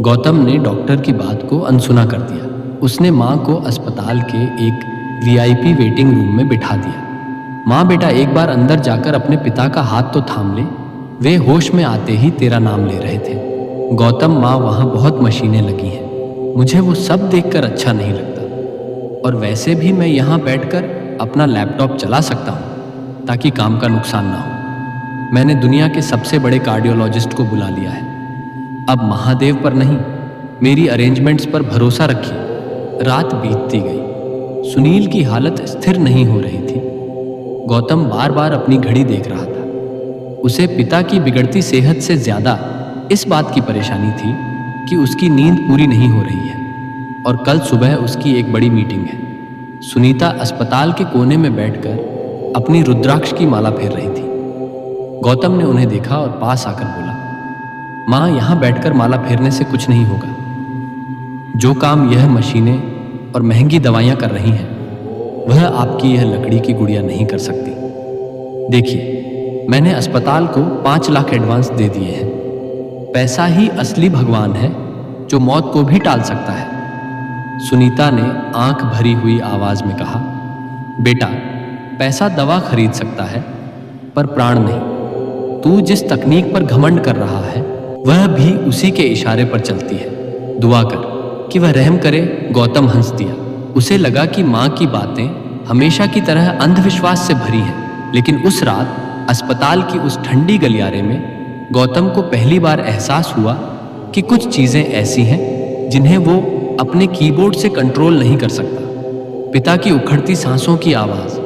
गौतम ने डॉक्टर की बात को अनसुना कर दिया। उसने माँ को अस्पताल के एक वीआईपी वेटिंग रूम में बिठा दिया। माँ, बेटा एक बार अंदर जाकर अपने पिता का हाथ तो थाम ले, वे होश में आते ही तेरा नाम ले रहे थे। गौतम, माँ वहाँ बहुत मशीनें लगी हैं, मुझे वो सब देखकर अच्छा नहीं लगता, और वैसे भी मैं यहाँ बैठकर अपना लैपटॉप चला सकता हूँ ताकि काम का नुकसान ना हो। मैंने दुनिया के सबसे बड़े कार्डियोलॉजिस्ट को बुला लिया है, अब महादेव पर नहीं, मेरी अरेंजमेंट्स पर भरोसा रखिए। रात बीतती गई, सुनील की हालत स्थिर नहीं हो रही थी। गौतम बार बार अपनी घड़ी देख रहा था। उसे पिता की बिगड़ती सेहत से ज्यादा इस बात की परेशानी थी कि उसकी नींद पूरी नहीं हो रही है, और कल सुबह उसकी एक बड़ी मीटिंग है। सुनीता अस्पताल के कोने में बैठकर अपनी रुद्राक्ष की माला फेर रही थी। गौतम ने उन्हें देखा और पास आकर बोला, माँ, यहाँ बैठकर माला फेरने से कुछ नहीं होगा, जो काम यह मशीनें और महंगी दवाइयाँ कर रही हैं, वह आपकी यह लकड़ी की गुड़िया नहीं कर सकती। देखिए, मैंने अस्पताल को 5 लाख एडवांस दे दिए हैं। पैसा ही असली भगवान है जो मौत को भी टाल सकता है। सुनीता ने आंख भरी हुई आवाज में कहा, बेटा, पैसा दवा खरीद सकता है पर प्राण नहीं। तू जिस तकनीक पर घमंड कर रहा है वह भी उसी के इशारे पर चलती है। दुआ कर कि वह रहम करे। गौतम हंस दिया। उसे लगा कि माँ की बातें हमेशा की तरह अंधविश्वास से भरी हैं, लेकिन उस रात अस्पताल की उस ठंडी गलियारे में गौतम को पहली बार एहसास हुआ कि कुछ चीजें ऐसी हैं जिन्हें वो अपने कीबोर्ड से कंट्रोल नहीं कर सकता। पिता की उखड़ती सांसों की आवाज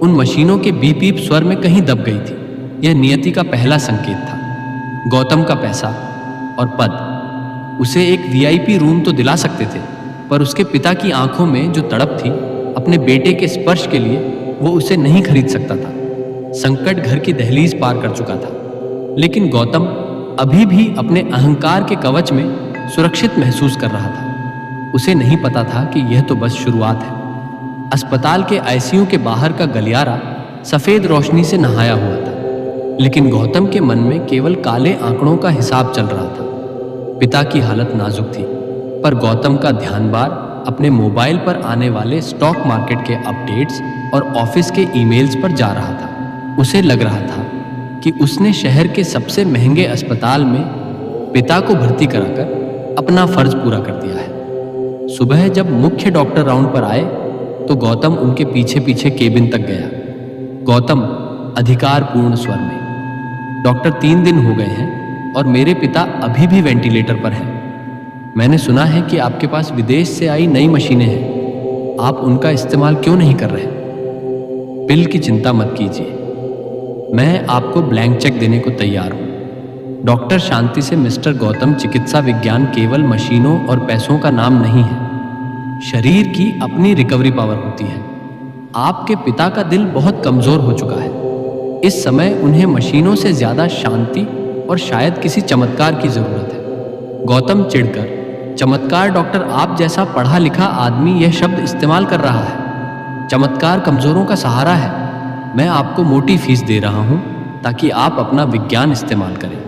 उन मशीनों के बीप बीप स्वर में कहीं दब गई थी। यह नियति का पहला संकेत था। गौतम का पैसा और पद उसे एक वीआईपी रूम तो दिला सकते थे, पर उसके पिता की आंखों में जो तड़प थी अपने बेटे के स्पर्श के लिए, वो उसे नहीं खरीद सकता था। संकट घर की दहलीज पार कर चुका था, लेकिन गौतम अभी भी अपने अहंकार के कवच में सुरक्षित महसूस कर रहा था। उसे नहीं पता था कि यह तो बस शुरुआत है। अस्पताल के आईसीयू के बाहर का गलियारा सफेद रोशनी से नहाया हुआ था, लेकिन गौतम के मन में केवल काले आंकड़ों का हिसाब चल रहा था। पिता की हालत नाजुक थी, पर गौतम का ध्यान बार अपने मोबाइल पर आने वाले स्टॉक मार्केट के अपडेट्स और ऑफिस के ईमेल्स पर जा रहा था। उसे लग रहा था कि उसने शहर के सबसे महंगे अस्पताल में पिता को भर्ती कराकर अपना फर्ज पूरा कर दिया है। सुबह जब मुख्य डॉक्टर राउंड पर आए तो गौतम उनके पीछे पीछे केबिन तक गया। गौतम अधिकारपूर्ण स्वर में, डॉक्टर 3 दिन हो गए हैं और मेरे पिता अभी भी वेंटिलेटर पर हैं। मैंने सुना है कि आपके पास विदेश से आई नई मशीनें हैं। आप उनका इस्तेमाल क्यों नहीं कर रहे? बिल की चिंता मत कीजिए, मैं आपको ब्लैंक चेक देने को तैयार हूँ। डॉक्टर शांति से, मिस्टर गौतम, चिकित्सा विज्ञान केवल मशीनों और पैसों का नाम नहीं है। शरीर की अपनी रिकवरी पावर होती है। आपके पिता का दिल बहुत कमजोर हो चुका है। इस समय उन्हें मशीनों से ज्यादा शांति और शायद किसी चमत्कार की जरूरत है। गौतम चिढ़कर, चमत्कार? डॉक्टर, आप जैसा पढ़ा लिखा आदमी यह शब्द इस्तेमाल कर रहा है। चमत्कार कमजोरों का सहारा है। मैं आपको मोटी फीस दे रहा हूं ताकि आप अपना विज्ञान इस्तेमाल करें।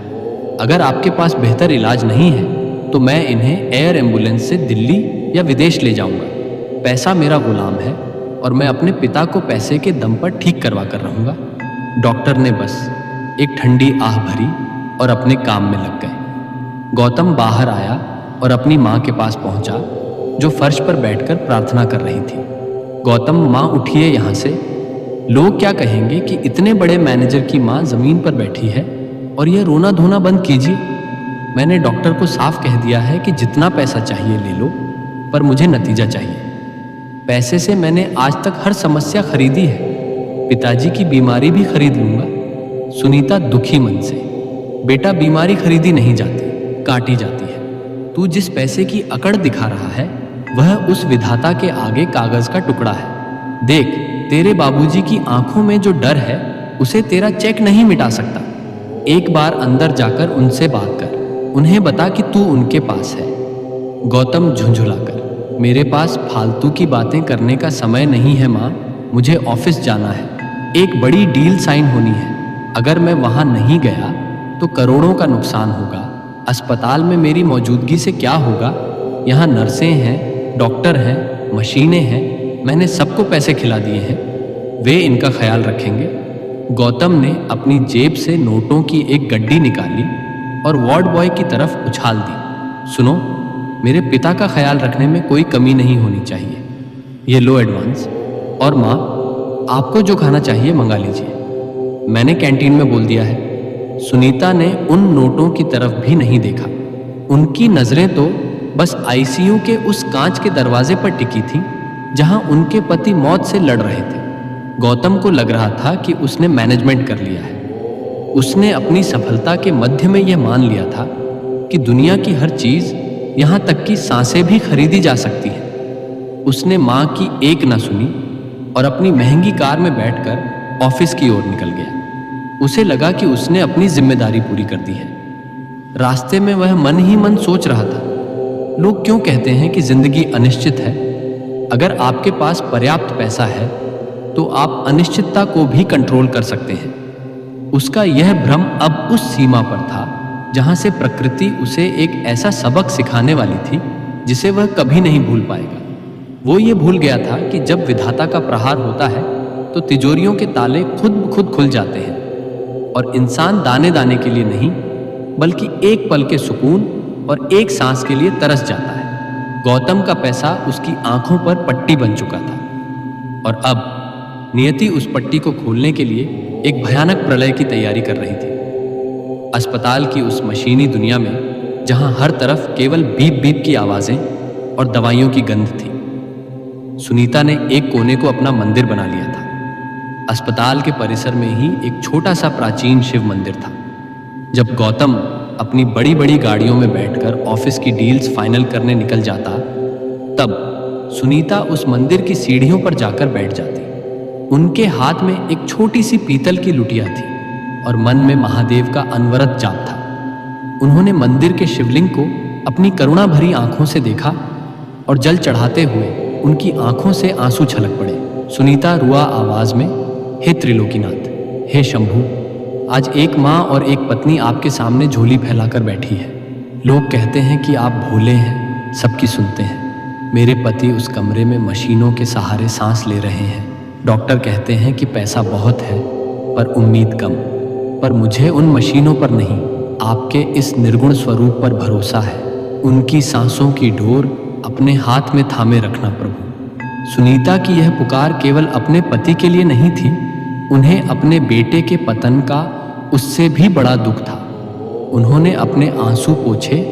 अगर आपके पास बेहतर इलाज नहीं है तो मैं इन्हें एयर एम्बुलेंस से दिल्ली या विदेश ले जाऊंगा। पैसा मेरा गुलाम है और मैं अपने पिता को पैसे के दम पर ठीक करवा कर रहूंगा। डॉक्टर ने बस एक ठंडी आह भरी और अपने काम में लग गए। गौतम बाहर आया और अपनी माँ के पास पहुंचा, जो फर्श पर बैठकर प्रार्थना कर रही थी। गौतम, माँ उठिए यहाँ से। लोग क्या कहेंगे कि इतने बड़े मैनेजर की माँ जमीन पर बैठी है, और यह रोना धोना बंद कीजिए। मैंने डॉक्टर को साफ कह दिया है कि जितना पैसा चाहिए ले लो, पर मुझे नतीजा चाहिए। पैसे से मैंने आज तक हर समस्या खरीदी है, पिताजी की बीमारी भी खरीद लूंगा। सुनीता दुखी मन से, बेटा, बीमारी खरीदी नहीं जाती, काटी जाती है। तू जिस पैसे की अकड़ दिखा रहा है वह उस विधाता के आगे कागज का टुकड़ा है। देख, तेरे बाबूजी की आंखों में जो डर है उसे तेरा चेक नहीं मिटा सकता। एक बार अंदर जाकर उनसे बात कर, उन्हें बता कि तू उनके पास है। गौतम झुंझुलाकर, मेरे पास फालतू की बातें करने का समय नहीं है माँ, मुझे ऑफिस जाना है। एक बड़ी डील साइन होनी है। अगर मैं वहां नहीं गया तो करोड़ों का नुकसान होगा। अस्पताल में मेरी मौजूदगी से क्या होगा? यहाँ नर्सें हैं, डॉक्टर हैं, मशीनें हैं। मैंने सबको पैसे खिला दिए हैं, वे इनका ख्याल रखेंगे। गौतम ने अपनी जेब से नोटों की एक गड्डी निकाली और वार्ड बॉय की तरफ उछाल दी। सुनो, मेरे पिता का ख्याल रखने में कोई कमी नहीं होनी चाहिए। ये लो एडवांस, और माँ, आपको जो खाना चाहिए मंगा लीजिए, मैंने कैंटीन में बोल दिया है। सुनीता ने उन नोटों की तरफ भी नहीं देखा। उनकी नजरें तो बस आईसीयू के उस कांच के दरवाजे पर टिकी थीं जहां उनके पति मौत से लड़ रहे थे। गौतम को लग रहा था कि उसने मैनेजमेंट कर लिया है। उसने अपनी सफलता के मध्य में यह मान लिया था कि दुनिया की हर चीज, यहां तक कि सांसें भी खरीदी जा सकती है। उसने मां की एक न सुनी और अपनी महंगी कार में बैठकर ऑफिस की ओर निकल गया। उसे लगा कि उसने अपनी जिम्मेदारी पूरी कर दी है। रास्ते में वह मन ही मन सोच रहा था, लोग क्यों कहते हैं कि जिंदगी अनिश्चित है? अगर आपके पास पर्याप्त पैसा है तो आप अनिश्चितता को भी कंट्रोल कर सकते हैं। उसका यह भ्रम अब उस सीमा पर था जहां से प्रकृति उसे एक ऐसा सबक सिखाने वाली थी जिसे वह कभी नहीं भूल पाएगा। वो ये भूल गया था कि जब विधाता का प्रहार होता है तो तिजोरियों के ताले खुद ब खुद खुल जाते हैं और इंसान दाने दाने के लिए नहीं बल्कि एक पल के सुकून और एक सांस के लिए तरस जाता है। गौतम का पैसा उसकी आंखों पर पट्टी बन चुका था और अब नियति उस पट्टी को खोलने के लिए एक भयानक प्रलय की तैयारी कर रही थी। अस्पताल की उस मशीनी दुनिया में जहां हर तरफ केवल बीप बीप की आवाजें और दवाइयों की गंध थी, सुनीता ने एक कोने को अपना मंदिर बना लिया था। अस्पताल के परिसर में ही एक छोटा सा प्राचीन शिव मंदिर था। जब गौतम अपनी बड़ी बड़ी गाड़ियों में बैठकर ऑफिस की डील्स फाइनल करने निकल जाता, तब सुनीता उस मंदिर की सीढ़ियों पर जाकर बैठ जाती। उनके हाथ में एक छोटी सी पीतल की लुटिया थी और मन में महादेव का अनवरत जाप था। उन्होंने मंदिर के शिवलिंग को अपनी करुणा भरी आंखों से देखा और जल चढ़ाते हुए उनकी आंखों से आंसू छलक पड़े। सुनीता रुआ आवाज में, हे त्रिलोकीनाथ, हे शंभू, आज एक माँ और एक पत्नी आपके सामने झोली फैलाकर बैठी है। लोग कहते हैं कि आप भोले हैं, सबकी सुनते हैं। मेरे पति उस कमरे में मशीनों के सहारे सांस ले रहे हैं। डॉक्टर कहते हैं कि पैसा बहुत है पर उम्मीद कम। पर मुझे उन मशीनों पर नहीं, आपके इस निर्गुण स्वरूप पर भरोसा है। उनकी सांसों की डोर अपने हाथ में थामे रखना प्रभु। सुनीता की यह पुकार केवल अपने पति के लिए नहीं थी, उन्हें अपने बेटे के पतन का उससे भी बड़ा दुख था। उन्होंने अपने आंसू पोंछे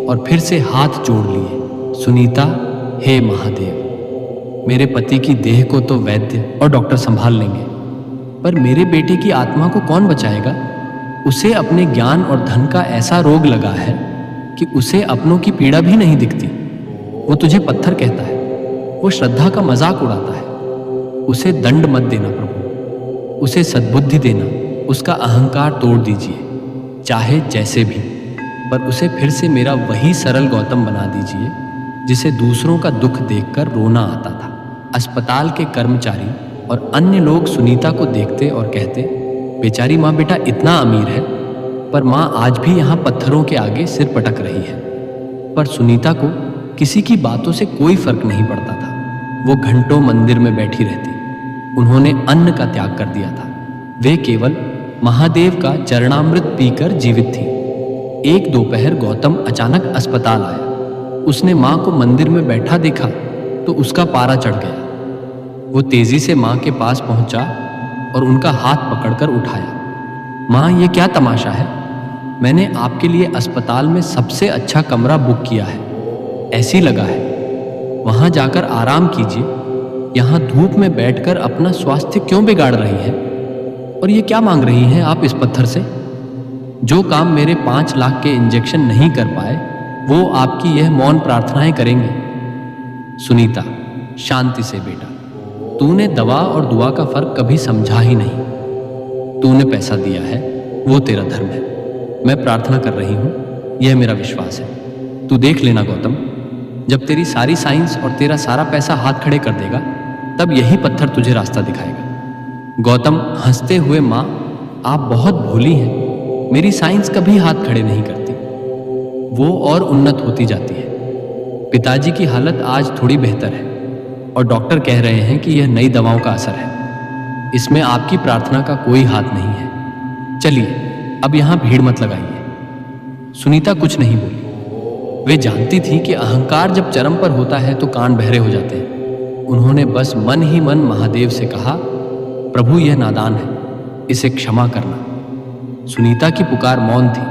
और फिर से हाथ जोड़ लिए। सुनीता, हे महादेव, मेरे पति की देह को तो वैद्य और डॉक्टर संभाल लेंगे, पर मेरे बेटे की आत्मा को कौन बचाएगा? उसे अपने ज्ञान और धन का ऐसा रोग लगा है कि उसे अपनों की पीड़ा भी नहीं दिखती। वो तुझे पत्थर कहता है, वो श्रद्धा का मजाक उड़ाता है। उसे दंड मत देना प्रभु, उसे सद्बुद्धि देना, उसका अहंकार तोड़ दीजिए, चाहे जैसे भी, पर उसे फिर से मेरा वही सरल गौतम बना दीजिए जिसे दूसरों का दुख देखकर रोना आता था। अस्पताल के कर्मचारी और अन्य लोग सुनीता को देखते और कहते, बेचारी माँ बेटा इतना अमीर है, पर माँ आज भी यहाँ पत्थरों के आगे सिर पटक रही है। पर सुनीता को किसी की बातों से कोई फर्क नहीं पड़ता था। वो घंटों मंदिर में बैठी रहती। उन्होंने अन्न का त्याग कर दिया था। वे केवल महादेव का चरणामृत पीकर जीवित थी। एक दोपहर गौतम अचानक अस्पताल आया। उसने माँ को मंदिर में बैठा देखा तो उसका पारा चढ़ गया। वो तेजी से माँ के पास पहुंचा और उनका हाथ पकड़कर उठाया। माँ, ये क्या तमाशा है? मैंने आपके लिए अस्पताल में सबसे अच्छा कमरा बुक किया है, ऐसी लगा है। वहां जाकर आराम कीजिए। यहाँ धूप में बैठकर अपना स्वास्थ्य क्यों बिगाड़ रही है? और ये क्या मांग रही हैं आप इस पत्थर से? जो काम मेरे 5 लाख के इंजेक्शन नहीं कर पाए, वो आपकी यह मौन प्रार्थनाएं करेंगे। सुनीता, शांति से बेटा। तूने दवा और दुआ का फर्क कभी समझा ही नहीं। तूने पैसा दिया है, वो तेरा धर्म है। मैं प्रार्थना कर रही हूं, यह मेरा विश्वास है। तू देख लेना गौतम, जब तेरी सारी साइंस और तेरा सारा पैसा हाथ खड़े कर देगा, तब यही पत्थर तुझे रास्ता दिखाएगा। गौतम हंसते हुए, माँ आप बहुत भोली हैं। मेरी साइंस कभी हाथ खड़े नहीं करती, वो और उन्नत होती जाती है। पिताजी की हालत आज थोड़ी बेहतर है और डॉक्टर कह रहे हैं कि यह नई दवाओं का असर है। इसमें आपकी प्रार्थना का कोई हाथ नहीं है। चलिए, अब यहाँ भीड़ मत लगाइए। सुनीता कुछ नहीं बोली। वे जानती थी कि अहंकार जब चरम पर होता है तो कान बहरे हो जाते हैं। उन्होंने बस मन ही मन महादेव से कहा, प्रभु यह नादान है, इसे क्षमा करना। सुनीता की पुकार मौन थी,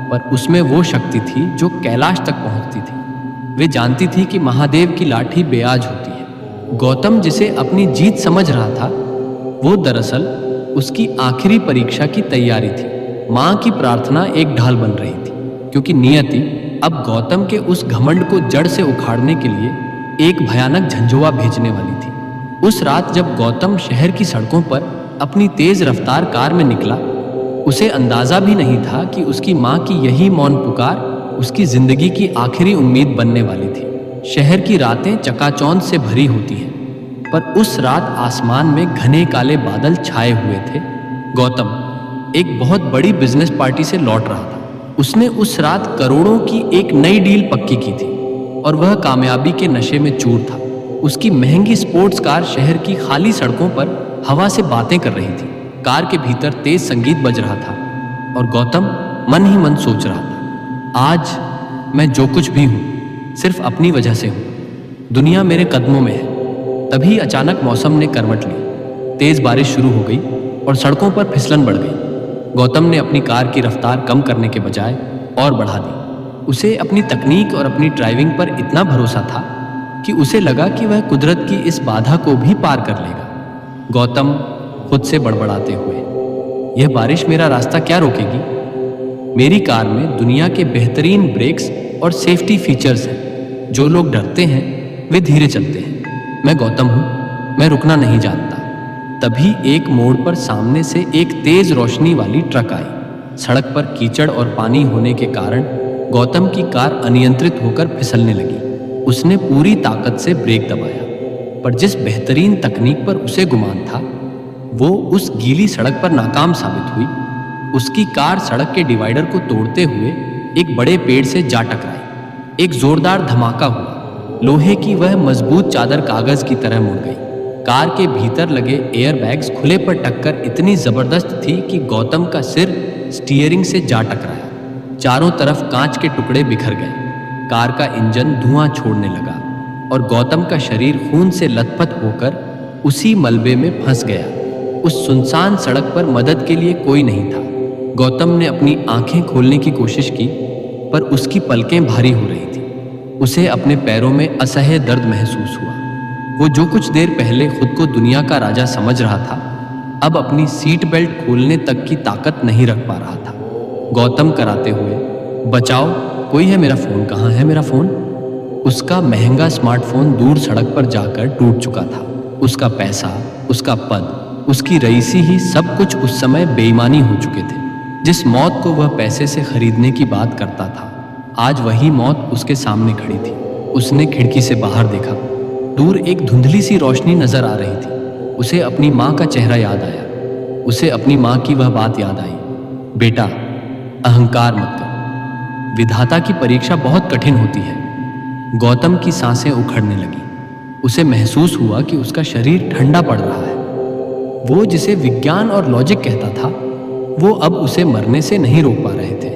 पर उसमें वो शक्ति थी जो कैलाश तक पहुंचती थी। वे जानती थी कि महादेव की लाठी बेआज होती है। गौतम जिसे अपनी जीत समझ रहा था, वो दरअसल उसकी आखिरी परीक्षा की तैयारी थी। माँ की प्रार्थना एक ढाल बन रही थी, क्योंकि नियति अब गौतम के उस घमंड को जड़ से उखाड़ने के लिए एक भयानक झंझोआ भेजने वाली थी। उस रात जब गौतम शहर की सड़कों पर अपनी तेज रफ्तार कार में निकला, उसे अंदाजा भी नहीं था कि उसकी माँ की यही मौन पुकार उसकी जिंदगी की आखिरी उम्मीद बनने वाली थी। शहर की रातें चकाचौंध से भरी होती हैं, पर उस रात आसमान में घने काले बादल छाए हुए थे। गौतम एक बहुत बड़ी बिजनेस पार्टी से लौट रहा था। उसने उस रात करोड़ों की एक नई डील पक्की की थी और वह कामयाबी के नशे में चूर था। उसकी महंगी स्पोर्ट्स कार शहर की खाली सड़कों पर हवा से बातें कर रही थी। कार के भीतर तेज संगीत बज रहा था और गौतम मन ही मन सोच रहा था, आज मैं जो कुछ भी हूँ सिर्फ अपनी वजह से हूँ। दुनिया मेरे कदमों में है। तभी अचानक मौसम ने करवट ली। तेज बारिश शुरू हो गई और सड़कों पर फिसलन बढ़ गई। गौतम ने अपनी कार की रफ्तार कम करने के बजाय और बढ़ा दी। उसे अपनी तकनीक और अपनी ड्राइविंग पर इतना भरोसा था कि उसे लगा कि वह कुदरत की इस बाधा को भी पार कर लेगा। गौतम खुद से बड़बड़ाते हुए, यह बारिश मेरा रास्ता क्या रोकेगी? मेरी कार में दुनिया के बेहतरीन ब्रेक्स और सेफ्टी फीचर्स हैं। जो लोग डरते हैं वे धीरे चलते हैं। मैं गौतम हूँ, मैं रुकना नहीं जानता। तभी एक मोड़ पर सामने से एक तेज रोशनी वाली ट्रक आई। सड़क पर कीचड़ और पानी होने के कारण गौतम की कार अनियंत्रित होकर फिसलने लगी। उसने पूरी ताकत से ब्रेक दबाया, पर जिस बेहतरीन तकनीक पर उसे गुमान था वो उस गीली सड़क पर नाकाम साबित हुई। उसकी कार सड़क के डिवाइडर को तोड़ते हुए एक बड़े पेड़ से जा टकराई। एक जोरदार धमाका हुआ। लोहे की वह मजबूत चादर कागज की तरह मुड़ गई। कार के भीतर लगे एयर बैग्स खुले पर टक्कर इतनी जबरदस्त थी कि गौतम का सिर स्टीयरिंग से जा टकराया। चारों तरफ कांच के टुकड़े बिखर गए। कार का इंजन धुआं छोड़ने लगा और गौतम का शरीर खून से लथपथ होकर उसी मलबे में फंस गया। उस सुनसान सड़क पर मदद के लिए कोई नहीं था। गौतम ने अपनी आंखें खोलने की कोशिश की, पर उसकी पलकें भारी हो रही थी। उसे अपने पैरों में असह्य दर्द महसूस हुआ। वो जो कुछ देर पहले खुद को दुनिया का राजा समझ रहा था, अब अपनी सीट बेल्ट खोलने तक की ताकत नहीं रख पा रहा था। गौतम कराते हुए, बचाओ, कोई है? मेरा फ़ोन कहाँ है? मेरा फ़ोन? उसका महंगा स्मार्टफोन दूर सड़क पर जाकर टूट चुका था। उसका पैसा, उसका पद, उसकी रईसी ही सब कुछ उस समय बेईमानी हो चुके थे। जिस मौत को वह पैसे से खरीदने की बात करता था, आज वही मौत उसके सामने खड़ी थी। उसने खिड़की से बाहर देखा। दूर एक धुंधली सी रोशनी नजर आ रही थी। उसे अपनी माँ का चेहरा याद आया। उसे अपनी माँ की वह बात याद आई, बेटा, अहंकार मत कर। विधाता की परीक्षा बहुत कठिन होती है। गौतम की सांसें उखड़ने लगी। उसे महसूस हुआ कि उसका शरीर ठंडा पड़ रहा है। वो जिसे विज्ञान और लॉजिक कहता था, वो अब उसे मरने से नहीं रोक पा रहे थे।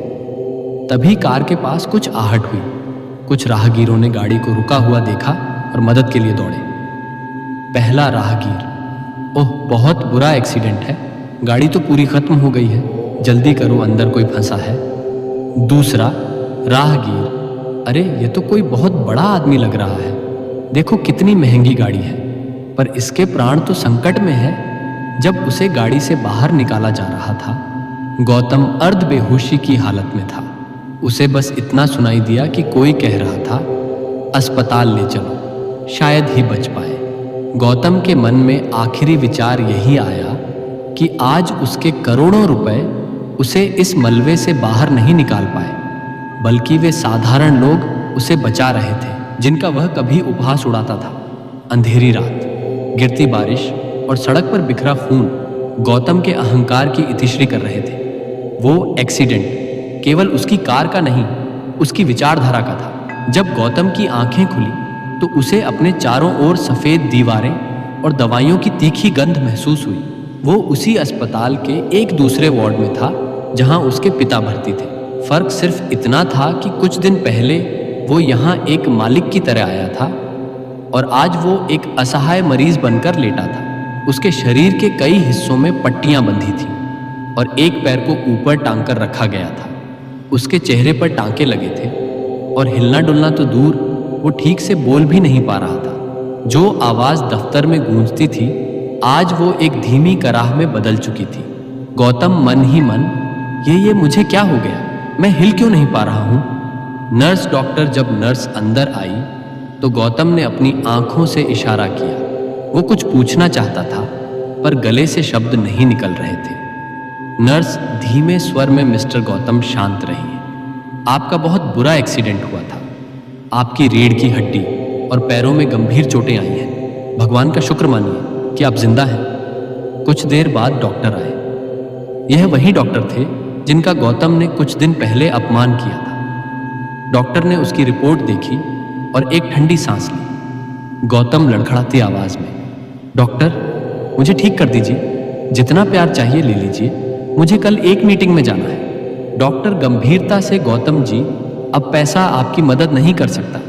तभी कार के पास कुछ आहट हुई। कुछ राहगीरों ने गाड़ी को रुका हुआ देखा और मदद के लिए दौड़े। पहला राहगीर, ओह, बहुत बुरा एक्सीडेंट है, गाड़ी तो पूरी खत्म हो गई है, जल्दी करो, अंदर कोई फंसा है। दूसरा राहगीर, अरे ये तो कोई बहुत बड़ा आदमी लग रहा है, देखो कितनी महंगी गाड़ी है, पर इसके प्राण तो संकट में है। जब उसे गाड़ी से बाहर निकाला जा रहा था, गौतम अर्ध बेहोशी की हालत में था। उसे बस इतना सुनाई दिया कि कोई कह रहा था, अस्पताल ले चलो, शायद ही बच पाए। गौतम के मन में आखिरी विचार यही आया कि आज उसके करोड़ों रुपए उसे इस मलबे से बाहर नहीं निकाल पाए, बल्कि वे साधारण लोग उसे बचा रहे थे जिनका वह कभी उपहास उड़ाता था। अंधेरी रात, गिरती बारिश और सड़क पर बिखरा खून गौतम के अहंकार की इतिश्री कर रहे थे। वो एक्सीडेंट केवल उसकी कार का नहीं, उसकी विचारधारा का था। जब गौतम की आंखें खुली तो उसे अपने चारों ओर सफेद दीवारें और दवाइयों की तीखी गंध महसूस हुई। वो उसी अस्पताल के एक दूसरे वार्ड में था जहां उसके पिता भर्ती थे। फर्क सिर्फ इतना था कि कुछ दिन पहले वो यहाँ एक मालिक की तरह आया था और आज वो एक असहाय मरीज बनकर लेटा था। उसके शरीर के कई हिस्सों में पट्टियां बंधी थीं और एक पैर को ऊपर टांग कर रखा गया था। उसके चेहरे पर टांके लगे थे और हिलना डुलना तो दूर, वो ठीक से बोल भी नहीं पा रहा था। जो आवाज दफ्तर में गूंजती थी, आज वो एक धीमी कराह में बदल चुकी थी। गौतम मन ही मन, ये मुझे क्या हो गया, मैं हिल क्यों नहीं पा रहा हूँ? नर्स डॉक्टर जब नर्स अंदर आई तो गौतम ने अपनी आंखों से इशारा किया। वो कुछ पूछना चाहता था पर गले से शब्द नहीं निकल रहे थे। नर्स धीमे स्वर में, मिस्टर गौतम शांत रहिए, आपका बहुत बुरा एक्सीडेंट हुआ था। आपकी रीढ़ की हड्डी और पैरों में गंभीर चोटें आई हैं। भगवान का शुक्र मानिए कि आप जिंदा हैं। कुछ देर बाद डॉक्टर आए। यह वही डॉक्टर थे जिनका गौतम ने कुछ दिन पहले अपमान किया था। डॉक्टर ने उसकी रिपोर्ट देखी और एक ठंडी सांस ली। गौतम लड़खड़ाती आवाज में, डॉक्टर मुझे ठीक कर दीजिए, जितना प्यार चाहिए ले लीजिए, मुझे कल एक मीटिंग में जाना है। डॉक्टर गंभीरता से, गौतम जी अब पैसा आपकी मदद नहीं कर सकता।